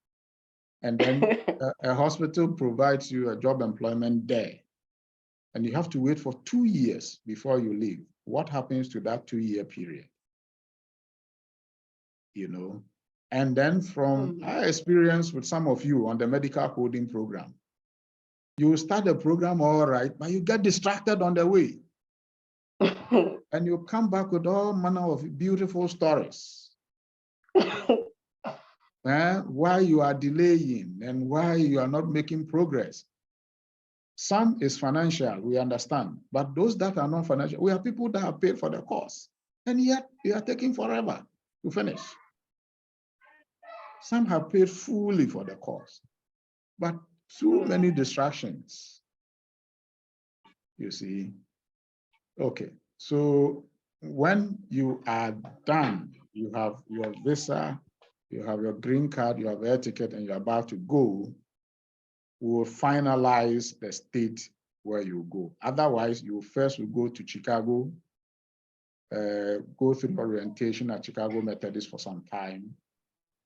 And then a hospital provides you a job employment there. And you have to wait for 2 years before you leave. What happens to that 2-year period? You know, and then from our experience with some of you on the medical coding program, you start the program all right, but you get distracted on the way. And you come back with all manner of beautiful stories. Why you are delaying and why you are not making progress. Some is financial, we understand, but those that are not financial, we have people that have paid for the course, and yet they are taking forever to finish. Some have paid fully for the course, but too many distractions, you see. Okay, so when you are done, you have your visa, you have your green card, you have air ticket, and you're about to go, we will finalize the state where you go. Otherwise, you first will go to Chicago, go through orientation at Chicago Methodist for some time.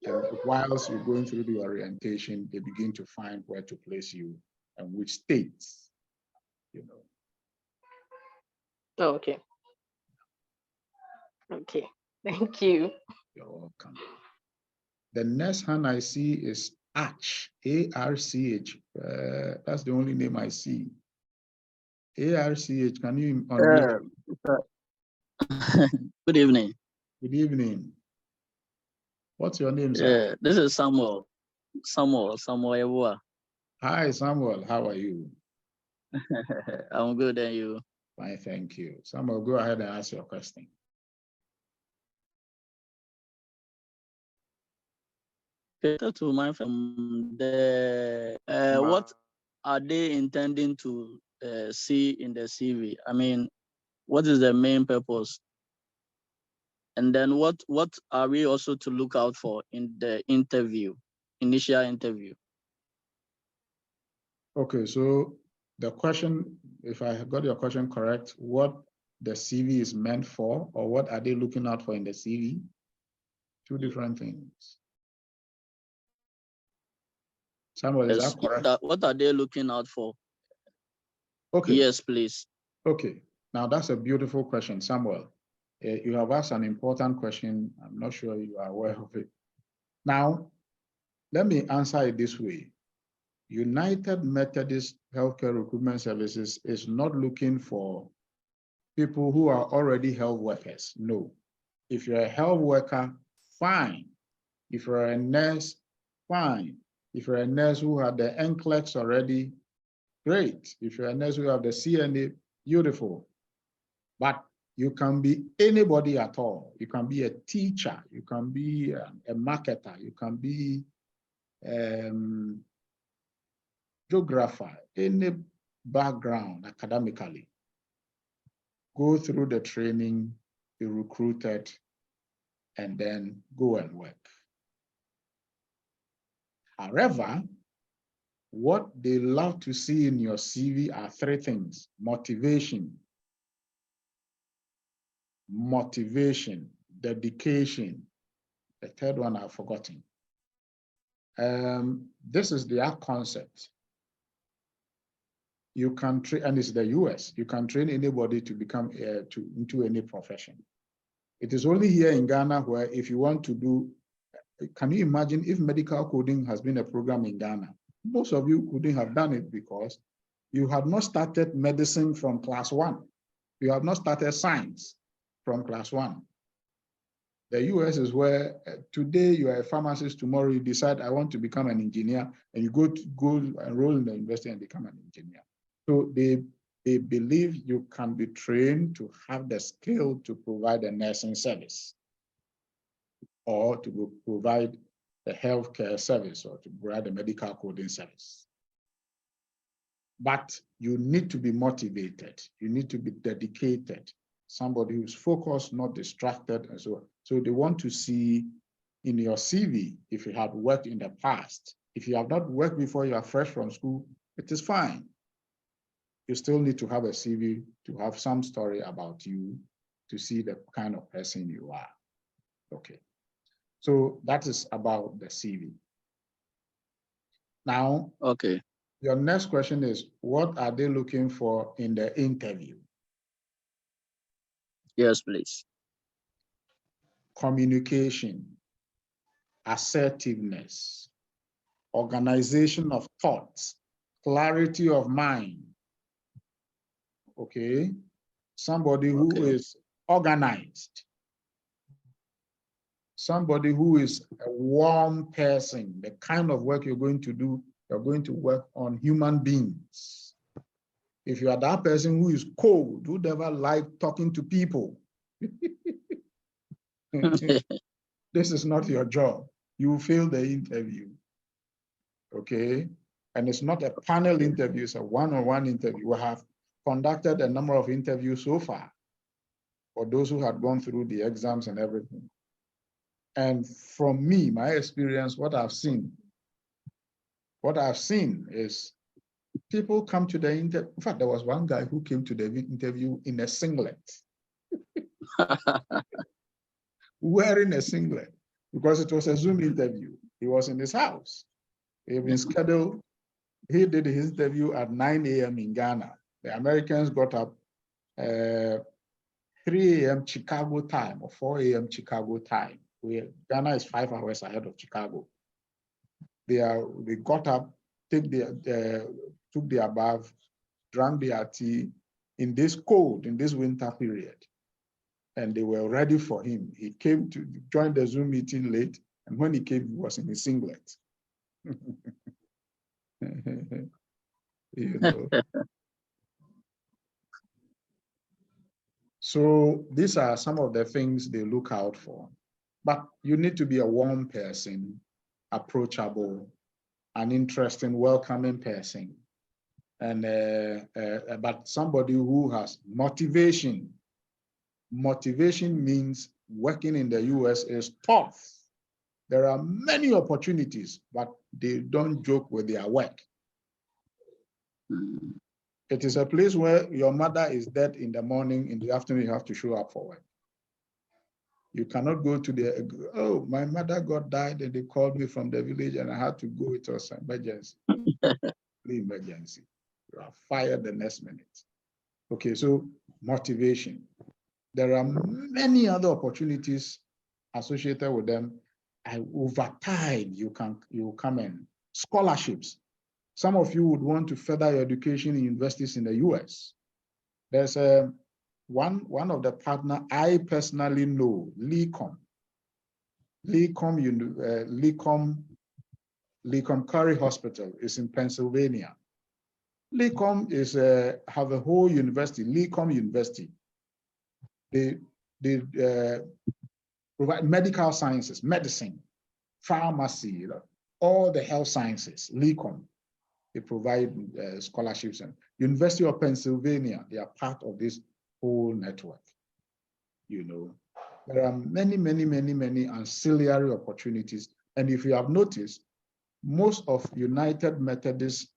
And whilst you're going through the orientation, they begin to find where to place you and which states, you know. Oh, okay. Okay, thank you. You're welcome. The next hand I see is Arch, A-R-C-H. That's the only name I see. A-R-C-H, can you unmute? Good evening. Good evening. What's your name, sir? Yeah, this is Samuel. Samuel. Hi, Samuel. How are you? I'm good, and you? Fine, thank you. Samuel, go ahead and ask your question. To my from the what are they intending to see in the CV? I mean, what is the main purpose? And then what are we also to look out for in the initial interview? Okay, so the question, if I got your question correct, what the CV is meant for, or what are they looking out for in the CV? Two different things. Samuel, is that correct? What are they looking out for? Okay. Yes, please. Okay, now that's a beautiful question, Samuel. You have asked an important question. I'm not sure you are aware of it. Now, let me answer it this way. United Methodist Healthcare Recruitment Services is not looking for people who are already health workers. No. If you're a health worker, fine. If you're a nurse, fine. If you're a nurse who had the NCLEX already, great. If you're a nurse who have the CNA, beautiful. But you can be anybody at all. You can be a teacher. You can be a marketer. You can be geographer, any background academically. go through the training, be recruited, and then go and work. However, what they love to see in your CV are three things: motivation, dedication. The third one I've forgotten. This is their concept. You can train, and it's the US, you can train anybody to become into any profession. It is only here in Ghana where if you want to do, can you imagine if medical coding has been a program in Ghana? Most of you couldn't have done it because you had not started medicine from class 1. You have not started science from class 1. The US is where today you are a pharmacist, tomorrow you decide I want to become an engineer, and you go enroll in the university and become an engineer. So they believe you can be trained to have the skill to provide a nursing service, or to provide the healthcare service, or to provide a medical coding service. But you need to be motivated. You need to be dedicated. Somebody who's focused, not distracted, and so on. So they want to see in your CV, if you have worked in the past. If you have not worked before, you are fresh from school, it is fine. You still need to have a CV to have some story about you, to see the kind of person you are. Okay. So that is about the CV. Now, Okay. your next question is, what are they looking for in the interview? Yes, please. Communication, assertiveness, organization of thoughts, clarity of mind. Okay. Somebody who is organized. Somebody who is a warm person. The kind of work you're going to do, you're going to work on human beings. If you are that person who is cold, who never liked talking to people, this is not your job. You fail the interview. Okay. And it's not a panel interview, it's a one-on-one interview. We have conducted a number of interviews so far for those who had gone through the exams and everything. And from me, my experience, what I've seen is people come to the interview. In fact, there was one guy who came to the interview in a singlet. Wearing a singlet, because it was a Zoom interview. He was in his house. He had been scheduled. He did his interview at 9 a.m. in Ghana. The Americans got up 3 a.m. Chicago time or 4 a.m. Chicago time. Ghana is 5 hours ahead of Chicago. They got up, took their bath, drank their tea in this cold, in this winter period. And they were ready for him. He came to join the Zoom meeting late, and when he came, he was in his singlet. You know. So these are some of the things they look out for. But you need to be a warm person, approachable, an interesting, welcoming person, and but somebody who has motivation. Motivation means working in the US is tough. There are many opportunities, but they don't joke with their work. It is a place where your mother is dead in the morning, in the afternoon, you have to show up for work. You cannot go to the, oh, my mother died and they called me from the village and I had to go, it was an emergency. Emergency. You are fired the next minute. Okay, so motivation. There are many other opportunities associated with them. Over time, you come in. Scholarships. Some of you would want to further your education in universities in the US. There's one of the partner I personally know, Lecom Curry Hospital is in Pennsylvania. Lecom is have a whole university, Lecom University. They provide medical sciences, medicine, pharmacy, all the health sciences. Lecom, they provide scholarships. And University of Pennsylvania, they are part of this whole network. You know, there are many, many, many, many ancillary opportunities. And if you have noticed, most of United Methodist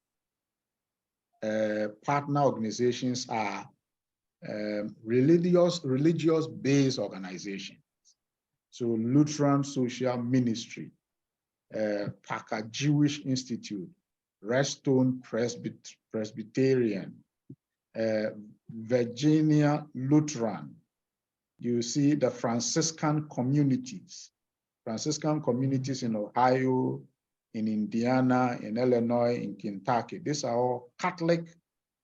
partner organizations are religious-based organizations. So Lutheran Social Ministry, Packer Jewish Institute, Redstone Presbyterian, Virginia Lutheran. You see the Franciscan communities in Ohio, in Indiana, in Illinois, in Kentucky. These are all Catholic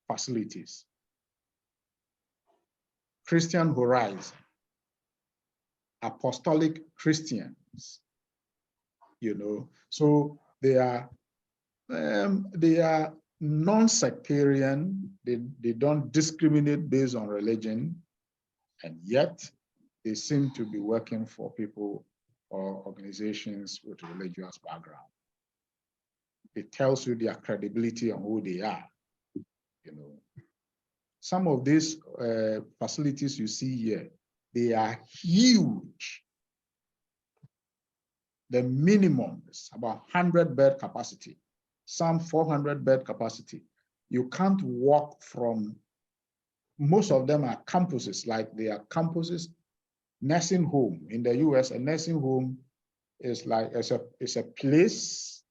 facilities. Christian Horizon, Apostolic Christians, you know, so they are non-sectarian. They don't discriminate based on religion, and yet they seem to be working for people or organizations with religious background. It tells you their credibility on who they are, you know. Some of these facilities you see here, they are huge. The minimum is about 100-bed capacity, some 400-bed capacity. You can't walk from, most of them are campuses, like they are campuses. Nursing home in the US, a nursing home is like, it's a place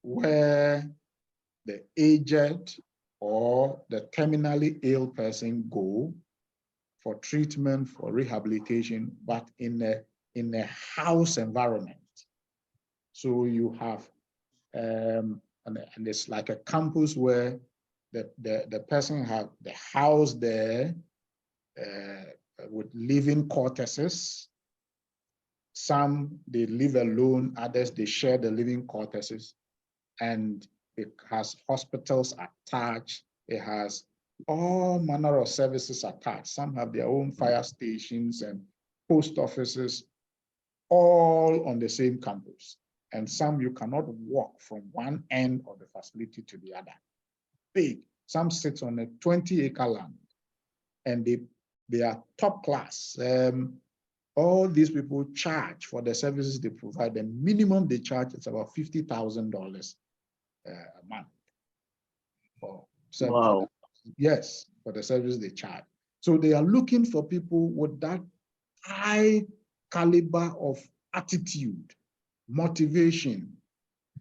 where the aged or the terminally ill person go for treatment, for rehabilitation, but in a house environment. So you have, and it's like a campus where the person have the house there with living quarters. Some, they live alone, others, they share the living quarters. And it has hospitals attached. It has all manner of services attached. Some have their own fire stations and post offices, all on the same campus. And some you cannot walk from one end of the facility to the other. Big. Some sit on a 20-acre land, and they are top class. All these people charge for the services they provide. The minimum they charge is about $50,000 a month. Wow. Yes, for the service they charge. So they are looking for people with that high caliber of attitude, motivation.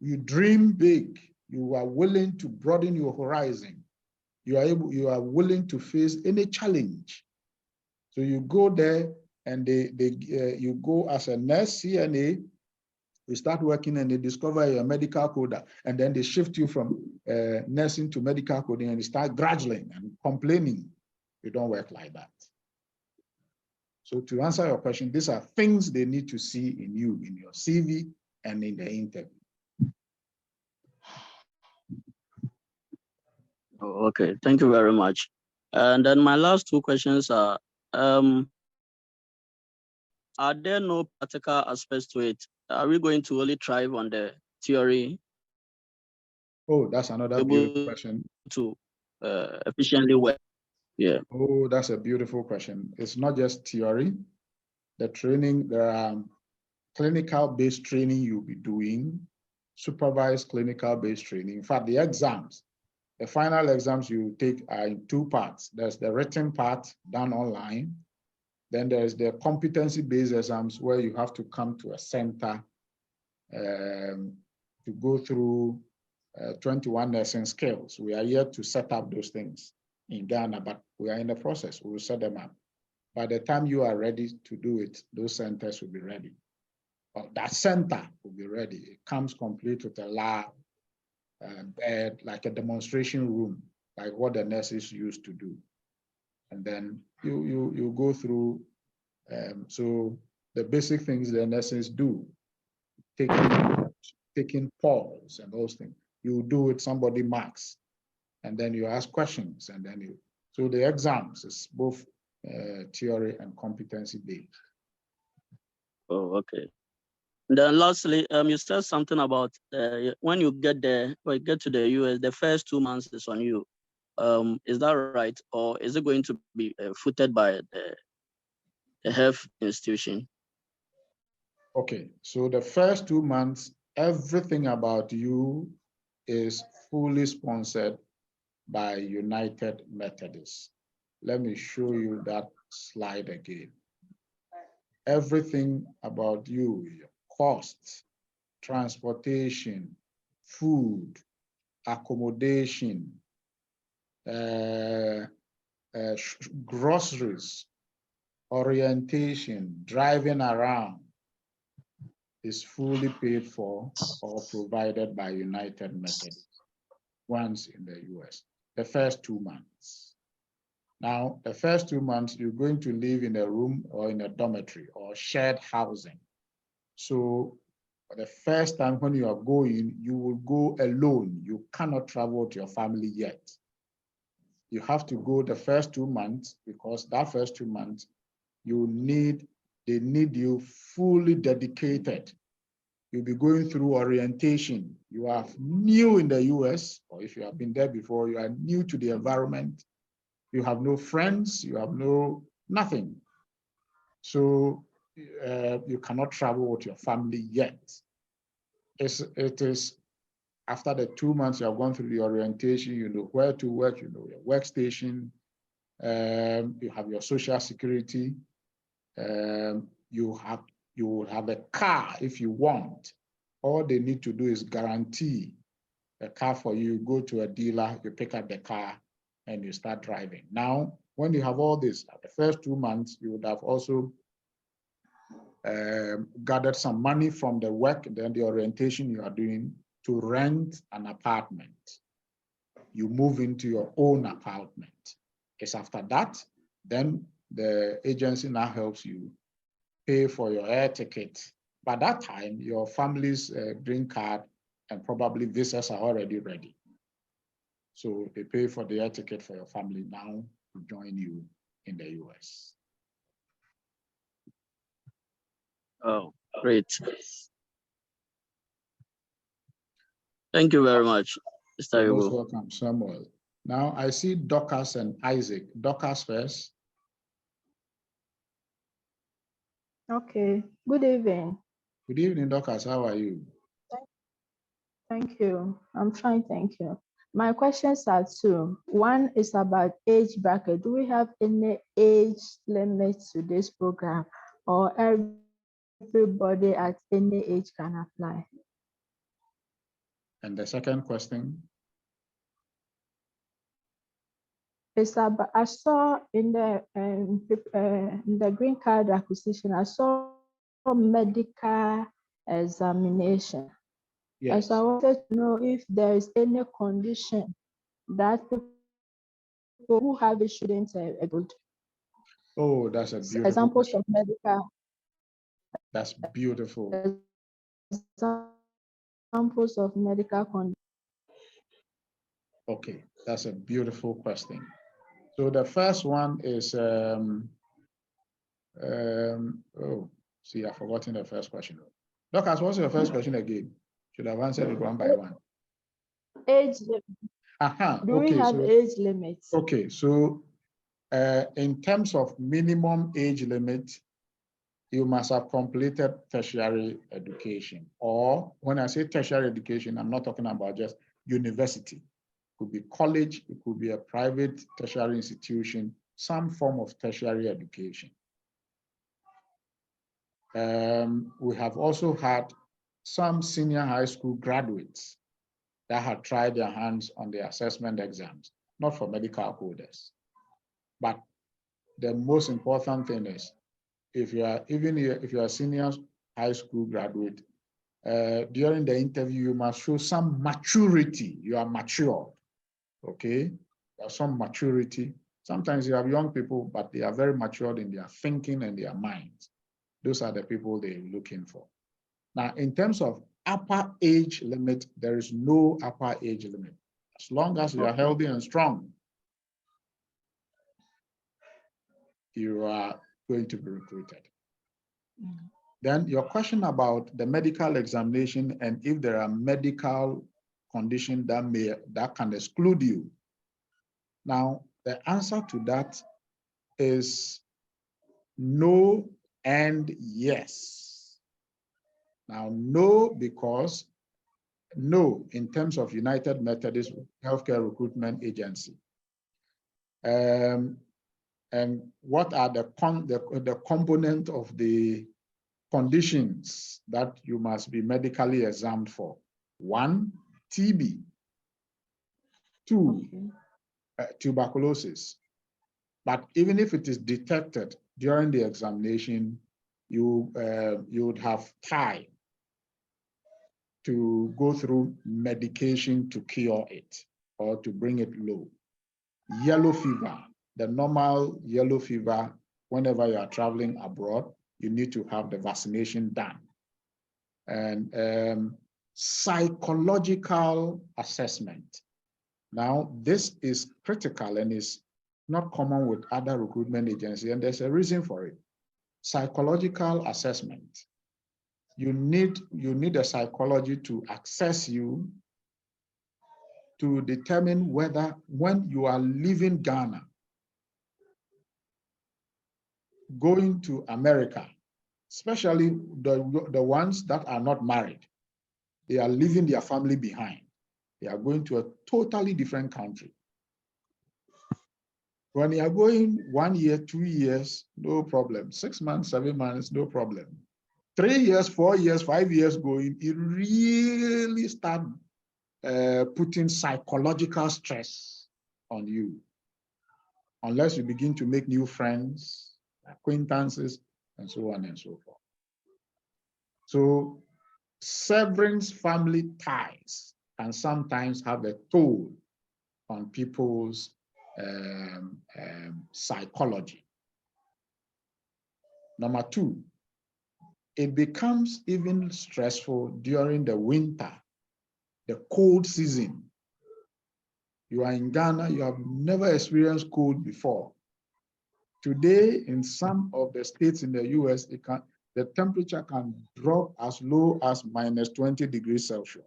You dream big. You are willing to broaden your horizon. You are willing to face any challenge. So you go there, and you go as a nurse, CNA. You start working, and they discover you're a medical coder, and then they shift you from nursing to medical coding, and you start graduating and complaining. You don't work like that. So to answer your question, these are things they need to see in you, in your CV and in the interview. Oh, okay, thank you very much. And then my last two questions are there no practical aspects to it? Are we going to only thrive on the theory? Oh, that's another beautiful question. To efficiently work. Yeah. Oh, that's a beautiful question. It's not just theory. The training, there are clinical-based training you'll be doing, supervised clinical-based training. In fact, the exams, the final exams you take are in two parts. There's the written part done online. Then there's the competency-based exams where you have to come to a center to go through 21 nursing skills. We are yet to set up those things in Ghana, but we are in the process. We will set them up. By the time you are ready to do it, those centers will be ready. That center will be ready. It comes complete with a lab, bed, like a demonstration room, like what the nurses used to do. And then you go through. So the basic things the nurses do, taking polls and those things. You do it, somebody marks, and then you ask questions, and then so the exams is both theory and competency based. Oh, okay. And then lastly, you said something about when you get there, or you get to the US, the first 2 months is on you. Is that right? Or is it going to be footed by the health institution? Okay, so the first 2 months, everything about you is fully sponsored by United Methodists. Let me show you that slide again. Everything about you, your costs, transportation, food, accommodation, groceries, orientation, driving around is fully paid for or provided by United Methodists once in the US, the first 2 months. Now, the first 2 months, you're going to live in a room or in a dormitory or shared housing. So the first time when you are going, you will go alone. You cannot travel with your family yet. You have to go the first 2 months because that first 2 months, they need you fully dedicated. You'll be going through orientation. You are new in the US, or if you have been there before, you are new to the environment. You have no friends, you have nothing. So you cannot travel with your family yet. It is after the 2 months you have gone through the orientation, you know where to work, you know your workstation, you have your social security, you will have a car if you want. All they need to do is guarantee a car for you. Go to a dealer, you pick up the car, and you start driving. Now, when you have all this, the first 2 months, you would have also gathered some money from the work, then the orientation you are doing to rent an apartment. You move into your own apartment. It's after that, then the agency now helps you pay for your air ticket. By that time, your family's green card and probably visas are already ready. So they pay for the air ticket for your family now to join you in the US. Oh, great. Thank you very much, Mr. You're most Ibu. welcome, Samuel. Now I see Dorcas and Isaac. Dorcas first. Okay, good evening. Good evening, Dorcas. How are you? Thank you. I'm fine, thank you. My questions are two. One is about age bracket. Do we have any age limit to this program, or everybody at any age can apply? And the second question? It's about, I saw in the green card acquisition, I saw medical examination. Yes. So I wanted to know if there is any condition that people who have it shouldn't go to. Oh, that's a beautiful Examples question. of medical. That's beautiful. Examples of medical conditions. Okay, that's a beautiful question. So the first one is, oh, see, I've forgotten the first question. Dorcas, what's your first question again? Should have answered it one by one. Age limit. Do we have age limits? Okay, so in terms of minimum age limit, you must have completed tertiary education. Or when I say tertiary education, I'm not talking about just university. It could be college, it could be a private tertiary institution, some form of tertiary education. We have also had some senior high school graduates that had tried their hands on the assessment exams, not for medical holders. But the most important thing is, if you are a senior high school graduate, during the interview, you must show some maturity. You are mature, okay? You have some maturity. Sometimes you have young people, but they are very matured in their thinking and their minds. Those are the people they're looking for. Now, in terms of upper age limit, there is no upper age limit. As long as you are healthy and strong, you are going to be recruited. Then your question about the medical examination and if there are medical conditions that can exclude you. Now, the answer to that is no and yes. Now, no, because no, in terms of United Methodist Healthcare Recruitment Agency. And what are the component of the conditions that you must be medically examined for? 1, TB. 2, tuberculosis. But even if it is detected during the examination, you would have time to go through medication to cure it or to bring it low. Yellow fever, the normal yellow fever, whenever you are traveling abroad, you need to have the vaccination done. And psychological assessment. Now, this is critical and is not common with other recruitment agencies, and there's a reason for it. Psychological assessment. You need a psychology to assess you to determine whether when you are leaving Ghana, going to America, especially the ones that are not married, they are leaving their family behind. They are going to a totally different country. When you are going 1 year, 2 years, no problem. 6 months, 7 months, no problem. 3 years, 4 years, 5 years going, it really starts putting psychological stress on you. Unless you begin to make new friends, acquaintances, and so on and so forth. So severing family ties can sometimes have a toll on people's psychology. Number 2, it becomes even stressful during the winter, the cold season. You are in Ghana, you have never experienced cold before. Today, in some of the states in the US, the temperature can drop as low as -20 degrees Celsius.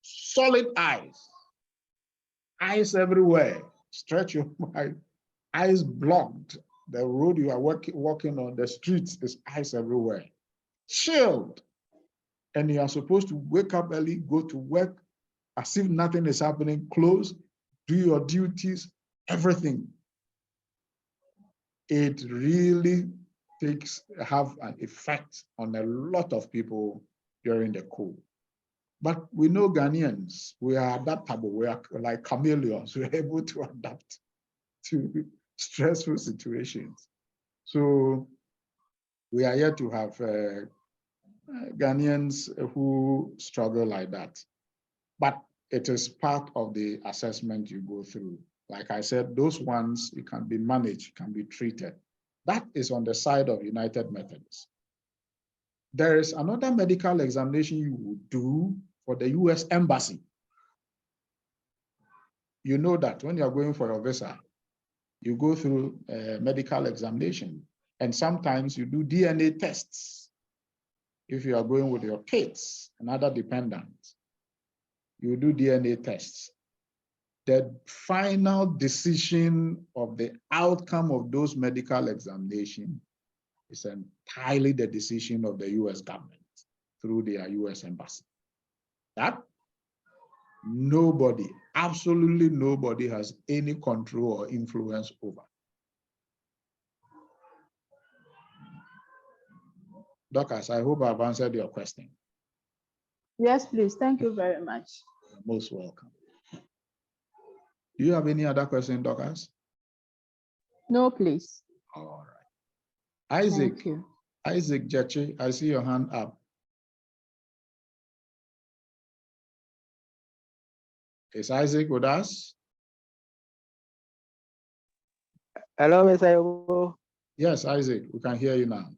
Solid ice, ice everywhere. Stretch your mind, ice blocked. The road you are walking on, the streets is ice everywhere. Chilled. And you are supposed to wake up early, go to work as if nothing is happening, close, do your duties, everything. It really have an effect on a lot of people during the cold. But we know Ghanaians, we are adaptable. We are like chameleons. We are able to adapt to stressful situations. So we are yet to have Ghanaians who struggle like that. But it is part of the assessment you go through. Like I said, those ones, it can be managed, can be treated. That is on the side of United Methodist. There is another medical examination you would do for the US Embassy. You know that when you're going for your visa, you go through a medical examination, and sometimes you do DNA tests. If you are going with your kids and other dependents, you do DNA tests. The final decision of the outcome of those medical examinations is entirely the decision of the US government through their US Embassy. That nobody, absolutely nobody has any control or influence over. Dorcas, I hope I've answered your question. Yes, please. Thank you very much. You're most welcome. Do you have any other question, Dorcas? No, please. All right. Isaac. Thank you. Isaac Jeche, I see your hand up. Is Isaac with us? Hello, Mr. Yobo. Yes, Isaac, we can hear you now.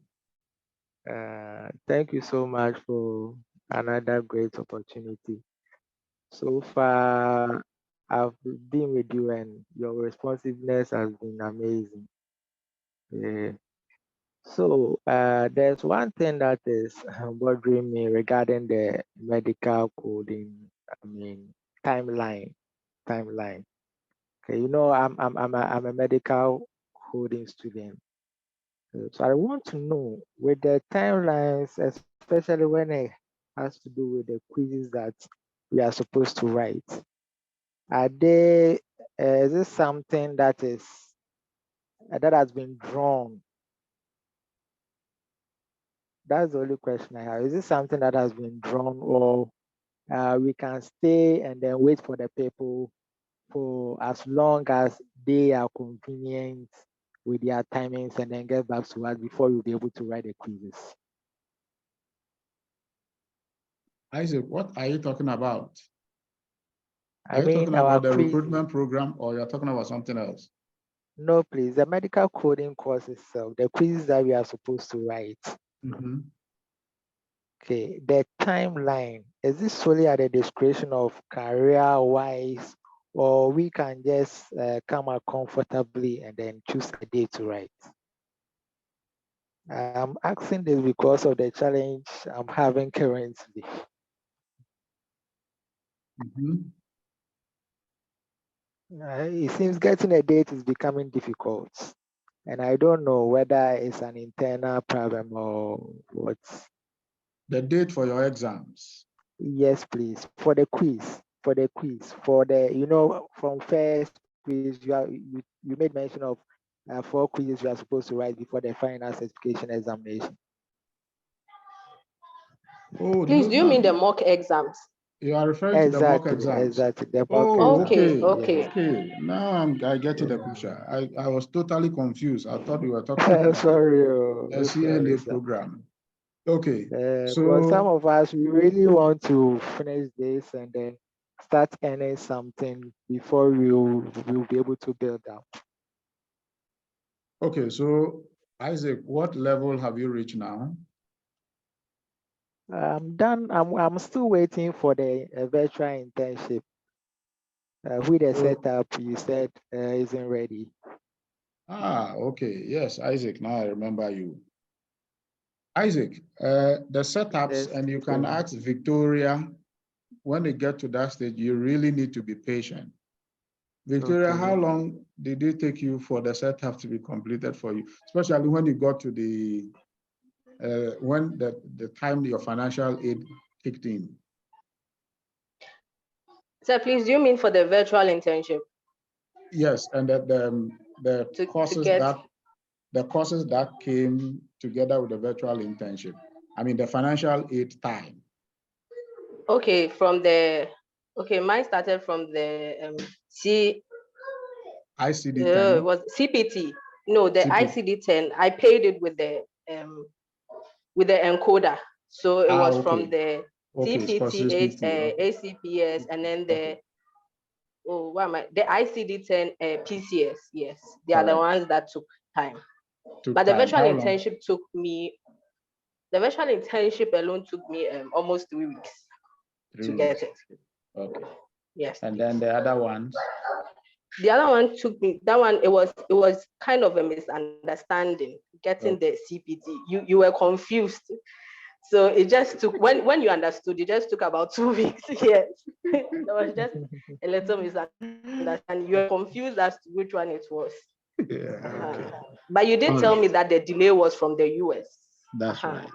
Thank you so much for another great opportunity. So far, I've been with you and your responsiveness has been amazing. So there's one thing that is bothering me regarding the medical coding, timeline. Okay, you know, I'm a medical coding student. So I want to know with the timelines, especially when it has to do with the quizzes that we are supposed to write. Are they, is this something that has been drawn? That's the only question I have. Is it something that has been drawn, or we can stay and then wait for the people for as long as they are convenient with their timings and then get back to us before you'll be able to write the quizzes? Isaac, what are you talking about? I Are you mean, talking our about the quiz, recruitment program, or you're talking about something else? no, please, the medical coding course itself, the quizzes that we are supposed to write. Mhm. Okay, the timeline, is this solely at the discretion of career-wise, or we can just come out comfortably and then choose a day to write? I'm asking this because of the challenge I'm having currently. Mhm. It seems getting a date is becoming difficult, and I don't know whether it's an internal problem or what. The date for your exams. Yes, please, for the quiz, for the, you know, from first quiz, you made mention of 4 quizzes you are supposed to write before the final certification examination. Oh, Please, do you mean the mock exams? you are referring to the mock exams? Exactly, the mock Oh, Okay, exam. okay. okay. Now I get to the picture. I was totally confused. I thought we were talking about Sorry, a sorry, CNA sir. program. Okay, But some so of us, we really want to finish this and then start earning something before we'll be able to build up. okay, so Isaac, what level have you reached now? I'm done. I'm still waiting for the virtual internship. With the So, setup you said isn't ready. okay. Yes, Isaac, now I remember you. Isaac, the setups, Yes, and you can sir. ask Victoria, when they get to that stage, you really need to be patient. Victoria, Okay. how long did it take you for the setup to be completed for you? Especially when you got to the, when the time your financial aid kicked in? So please, do you mean for the virtual internship? Yes, and the To courses get, that came together with the virtual internship. I mean, the financial aid time. okay, mine started from the ICD-10. was CPT. No, the CP. ICD-10. I paid it with the encoder. So it was Okay. from the Okay, it's for CPT, CPT. ACPS, and then the the ICD-10 PCS. Yes, they are the ones that took time. But the virtual How long? internship took me. The virtual internship alone took me almost 3 weeks 3 to weeks. get it. Okay. Yes. And then the other ones? The other one took me. That one it was kind of a misunderstanding getting the CPT. You were confused, so it just took when you understood. It just took about 2 weeks. Yes, there was just a little misunderstanding. You were confused as to which one it was. Yeah. Okay. But you did tell me that the delay was from the US. That's right.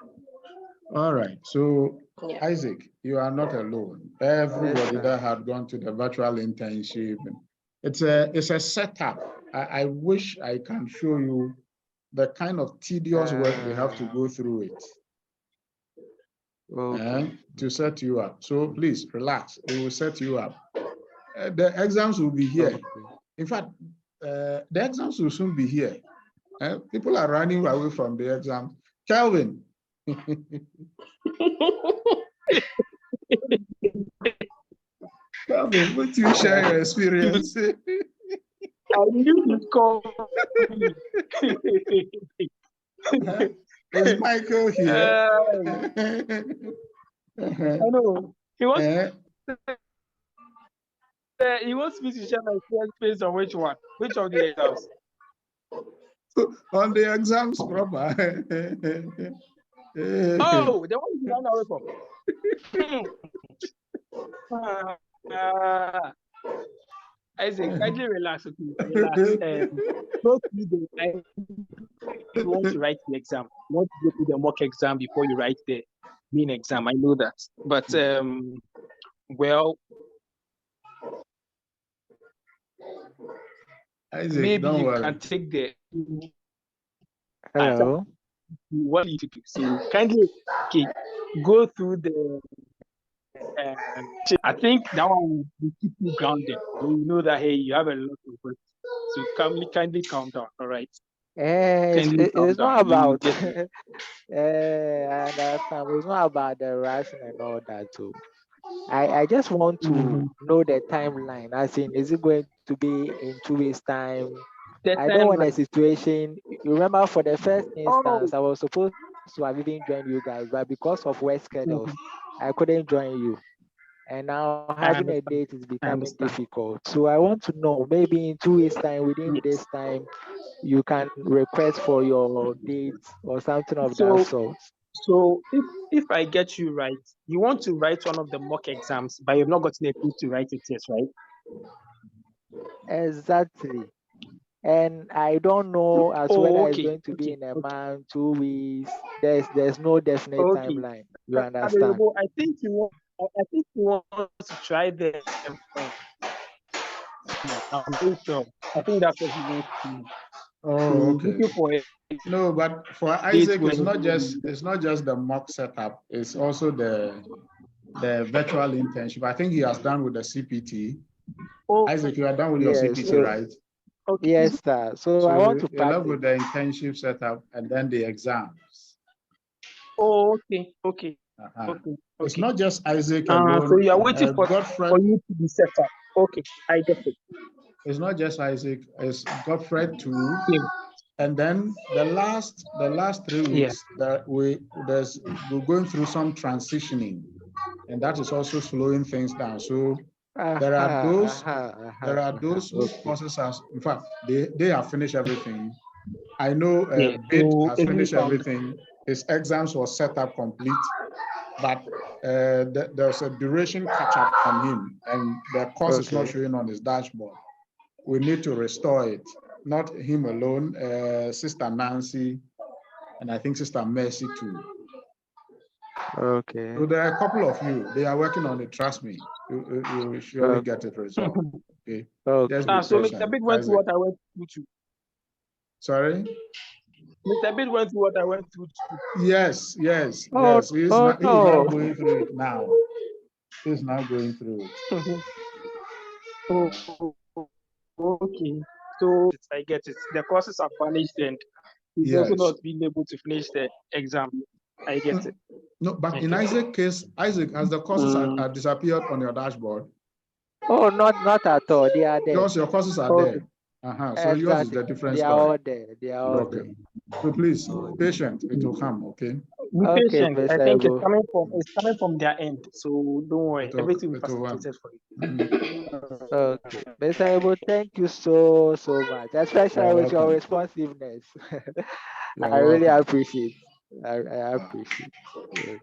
All right. So, Yeah. Isaac, you are not alone. Everybody Yes, that had gone to the virtual internship, it's a setup. I wish I can show you the kind of tedious work they have to go through it okay. to set you up. So please relax. We will set you up. The exams will be here. Okay. In fact, the exams will soon be here. People are running away from the exams. Kelvin. Kelvin, would you share your experience? I knew you'd call me. Is Michael here? I know. He wants me to share my experience based on which one? Which of the exams? On the exams proper. Oh, the one you ran away from. Isaac, kindly relax, okay? Relax. Go through if you want to write the exam, you want to go through the mock exam before you write the main exam. I know that. But well, Isaac, maybe don't you worry. can take the Hello. what you do. So kindly go through the I think that one will keep you grounded. So you know that hey, you have a lot of work. So kindly calm down, all right? Kindly calm It's down. not You about. get it. I understand. It's not about the rushing and all that too. I just want to know the timeline. As in, is it going to be in 2 weeks' time? The I don't want a timeline. situation. You remember, for the first Oh, instance, I was supposed to have even joined you guys, but because of work schedules, mhm. I couldn't join you. And now I having a understand. date is I becoming understand. difficult. So I want to know, maybe in 2 weeks' time, within Yes. this time, you can request for your dates or something of that So sort. so if I get you right, you want to write one of the mock exams, but you've not gotten a clue to write it yet, right? Exactly. And I don't know as Oh, whether it's okay, going to be okay, in a okay, month, 2 weeks. There's no definite okay. timeline. You understand? Available. I think you want to try the I'm very sure. I think that's what he wants to do. So Oh, he's okay. looking for a No, but for date Isaac, when it's not just the mock setup. It's also the virtual internship. I think he has done with the CPT. oh, Isaac, you are done with your Yes. CPT, So right? okay. yes, sir. So I want So to you're pack left the. with the internship setup and then the exams. Oh, okay, okay, Uh-huh. okay, It's okay. not just Isaac So alone. you are waiting for Godfred. you to be set up. Okay, I get it. It's not just Isaac. It's Godfred too. Yeah, And then the last 3 yeah. weeks that we're going through some transitioning, and that is also slowing things down. So there are those whose Okay. courses are, in fact, they have finished everything. I know Yeah. Bid So has it's really finished calm. everything. His exams were set up complete, but there's a duration catch up on him, and the course is not Okay. showing on his dashboard. We need to restore it. Not him alone, Sister Nancy, and I think Sister Mercy too. Okay. So there are a couple of you. They are working on it. Trust me. You will surely get it resolved. Okay. Just be Okay. So Mr. patient. Bid went through Isaac. what I went through too. Sorry. Mr. Bid went through what I went through too. Yes. Oh, He's oh not no. going through it now. He's not going through it. Oh, okay. So I get it. The courses are vanished and he's also Yes. not being able to finish the exam. I get it. No, but I in get it. Isaac's case, Isaac, has the courses are disappeared on your dashboard? Oh, not at all. They are there. Your courses are Okay. there. So yours is Exactly. the different They are story. all there. They are all Okay. there. So please, patient, it will come, okay? Be Okay, patient. I Mr. think Ego. it's coming from their end. So don't worry. Everything will be It will facilitated for you. Okay. Mr. Ego, thank you so much, especially You're with your welcome. responsiveness. I You're really welcome. appreciate. I appreciate. Yes.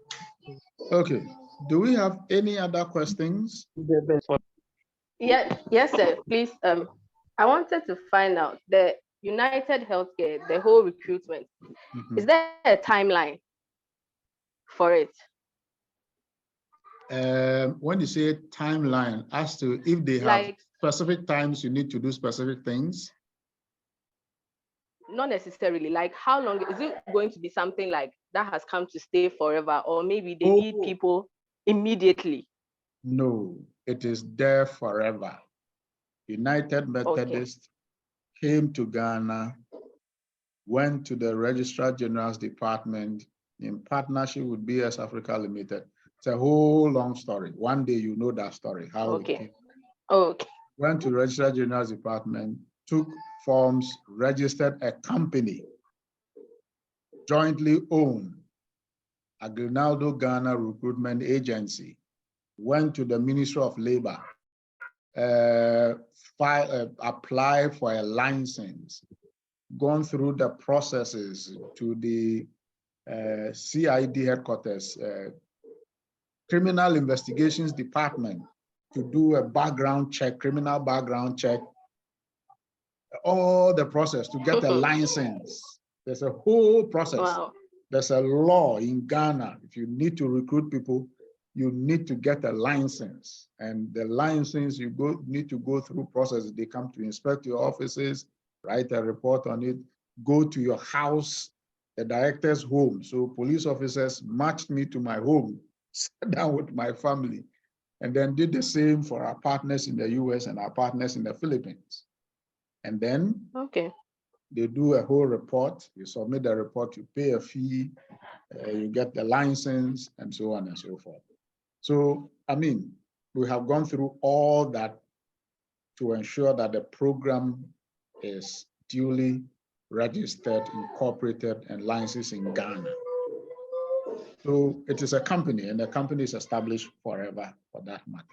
Okay. Do we have any other questions? The best for Yes, sir. Please, I wanted to find out the United Healthcare, the whole recruitment. Mhm. Is there a timeline for it? When you say timeline, as to if they have Like, specific times you need to do specific things? not necessarily. Like, how long is it going to be something like that has come to stay forever, or maybe they need people immediately? No, it is there forever. United Methodist came to Ghana, went to the Registrar General's Department in partnership with BS Africa Limited. It's a whole long story. One day you know that story, how it came. Okay. Went to Registrar General's Department, took forms, registered a company, jointly owned, Aguinaldo Ghana Recruitment Agency, went to the Ministry of Labor, apply for a license, gone through the processes to the CID headquarters, Criminal Investigations Department, to do a background check, criminal background check, all the process to get a license. There's a whole process. Wow. There's a law in Ghana. If you need to recruit people, you need to get a license. And the license, you need to go through process. They come to inspect your offices, write a report on it, go to your house, the director's home. So police officers marched me to my home, sat down with my family, and then did the same for our partners in the US and our partners in the Philippines. And then they do a whole report. You submit the report, you pay a fee, you get the license, and so on and so forth. So, I mean, we have gone through all that to ensure that the program is duly registered, incorporated, and licensed in Ghana. So it is a company, and the company is established forever for that matter.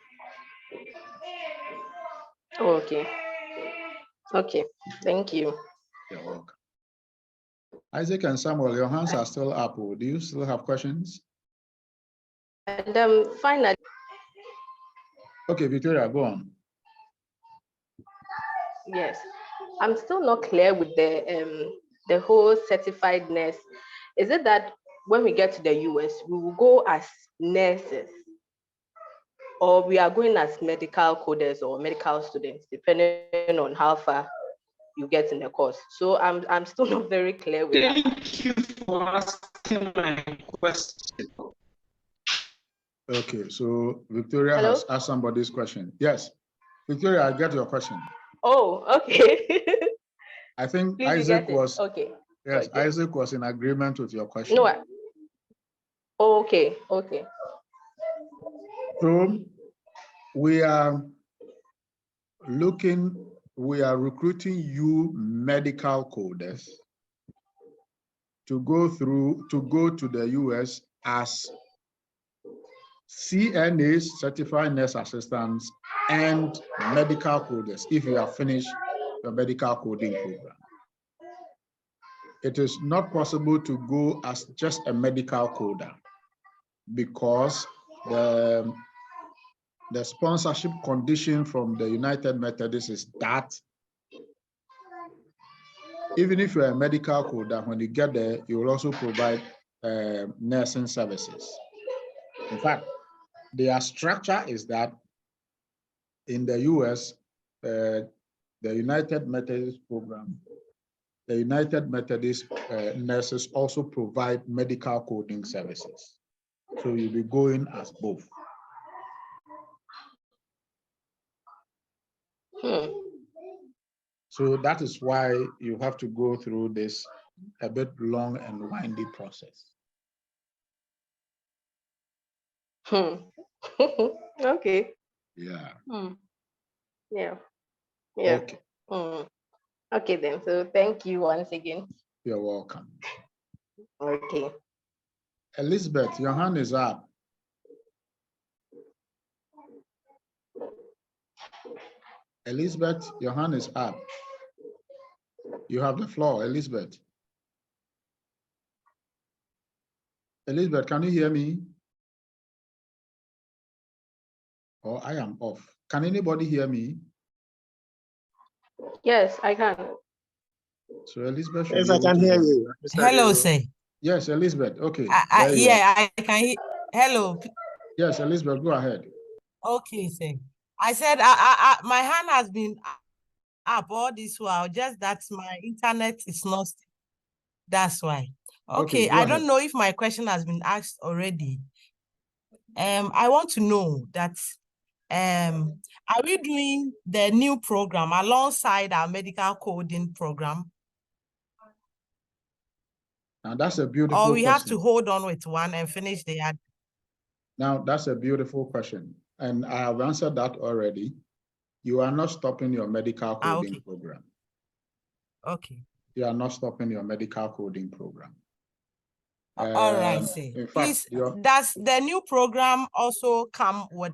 Okay. Okay, thank you. You're welcome. Isaac and Samuel, your hands are still up. Do you still have questions? And finally. Okay, Victoria, go on. Yes, I'm still not clear with the whole certified nurse. Is it that when we get to the US, we will go as nurses, or we are going as medical coders or medical students, depending on how far you get in the course? So I'm still not very clear with that. Thank you for asking my question. Okay, so Victoria has asked somebody's question. Yes, Victoria, I get your question. Oh, okay. I think Please, Isaac was okay. Yes, Okay. Isaac was in agreement with your question. No. Okay. So we are recruiting you medical coders to go to the US as CNAs, certified nurse assistants, and medical coders if you have finished your medical coding program. It is not possible to go as just a medical coder because the sponsorship condition from the United Methodists is that even if you're a medical coder, when you get there, you will also provide nursing services. In fact, their structure is that in the US, the United Methodist program, the United Methodist nurses also provide medical coding services. So you'll be going as both. So that is why you have to go through this a bit long and windy process. Okay. Yeah. Yeah. Okay. Okay then. So thank you once again. You're welcome. Okay. Elizabeth, your hand is up. Elizabeth, your hand is up. You have the floor, Elizabeth. Elizabeth, can you hear me? Oh, I am off. Can anybody hear me? Yes, I can. So Elizabeth should Yes, be I able can to hear you. Hello, sir. Yes, Elizabeth. Okay. Yeah, I can hear. Hello. Yes, Elizabeth, go ahead. Okay, sir. I said my hand has been up all this while, just that my internet is not. That's why. Okay, I don't know if my question has been asked already. I want to know that are we doing the new program alongside our medical coding program? Now that's a beautiful question. Or we have to hold on with one and finish the other? Now that's a beautiful question. And I have answered that already. You are not stopping your medical coding program. Okay. You are not stopping your medical coding program. All right, sir. Please, does the new program also come with?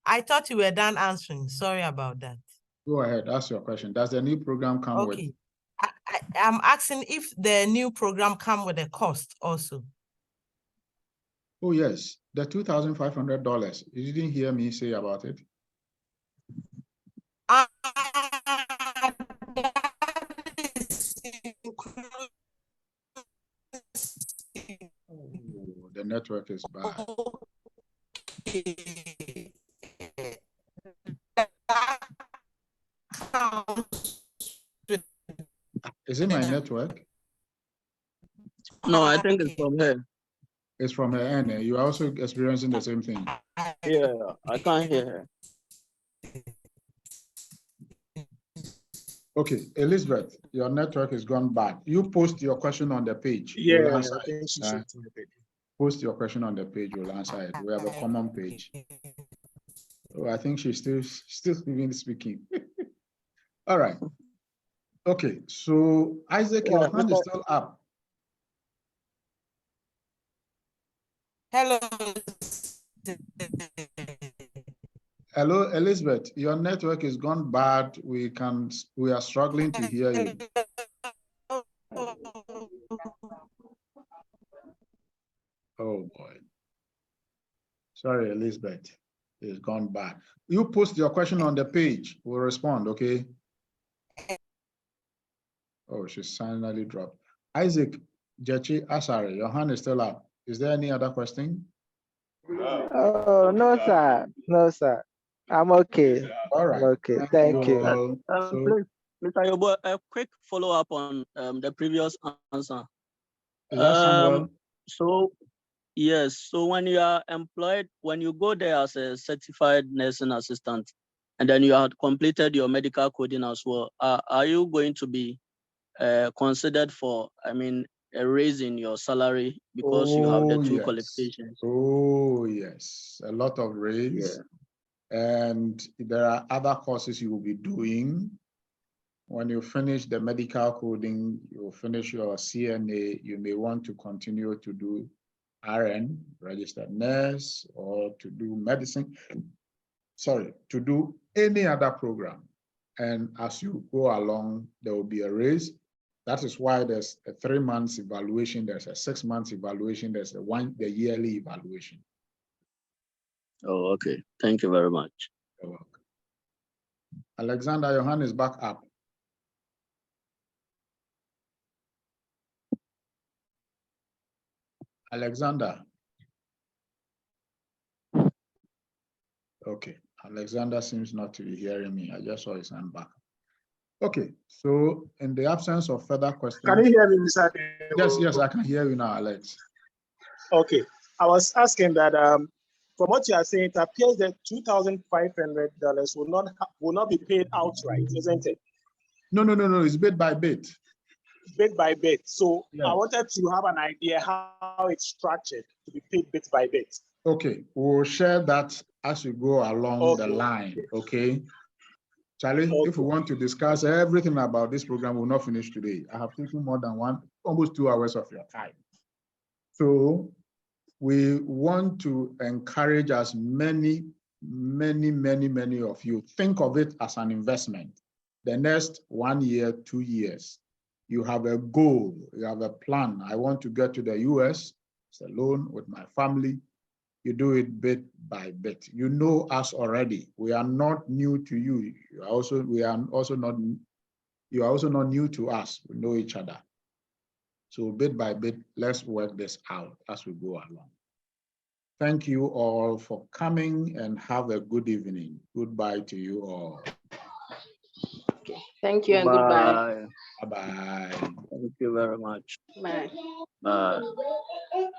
I thought you were done answering. Sorry about that. Go ahead, ask your question. Does the new program come with? Okay. I'm asking if the new program come with a cost also. Oh, yes, the $2,500. You didn't hear me say about it? That is Oh, the network is bad. okay. Is it my network? No, I think it's from her. It's from her end. You are also experiencing the same thing. Yeah, I can't hear her. Okay, Elizabeth, your network is gone bad. You post your question on the page. We'll Yeah, answer I think she it. should type it. Post your question on the page. We'll answer it. We have a common page. Oh, I think she's still even speaking. All right. Okay, so Isaac, your hand is still up. Hello. Hello, Elizabeth. Your network is gone bad. We are struggling to hear you. Oh boy. Sorry, Elizabeth. It's gone bad. You post your question on the page. We'll respond, okay? Oh, she's finally dropped. Isaac, Jechi, Asari, your hand is still up. Is there any other question? Oh, no, sir. No, sir. I'm okay. All right. Okay, thank you. Please, Mr. Yobo, a quick follow-up on the previous answer. Is that Samuel? So, yes, so when you are employed, when you go there as a certified nursing assistant, and then you have completed your medical coding as well, are you going to be considered for, I mean, a raise in your salary because you have the two qualifications? Oh, yes. A lot of raise. Yeah. And there are other courses you will be doing. When you finish the medical coding, you finish your CNA, you may want to continue to do RN, registered nurse, or to do medicine. Sorry, to do any other program. And as you go along, there will be a raise. That is why there's a 3 months evaluation, there's a 6 months evaluation, there's the yearly evaluation. Oh, okay. Thank you very much. You're welcome. Alexander, your hand is back up. Alexander. Okay, Alexander seems not to be hearing me. I just saw his hand back. Okay, so in the absence of further questions. Can you hear me, Mr. Yes, I can hear you now, Alex. Okay, I was asking that from what you are saying, it appears that $2,500 will not be paid outright, isn't it? No, it's bit by bit. Bit by bit. So yes. I wanted to have an idea how it's structured to be paid bit by bit. Okay, we'll share that as we go along the line, okay? Charlie, if we want to discuss everything about this program, we'll not finish today. I have taken more than almost 2 hours of your time. So we want to encourage as many of you, think of it as an investment. The next 1 year, 2 years, you have a goal, you have a plan. I want to get to the US, it's a loan with my family. You do it bit by bit. You know us already. We are not new to you. You are also not new to us. We know each other. So bit by bit, let's work this out as we go along. Thank you all for coming and have a good evening. Goodbye to you all. Okay. Thank you and goodbye. Bye-bye. Thank you very much. Bye. Bye.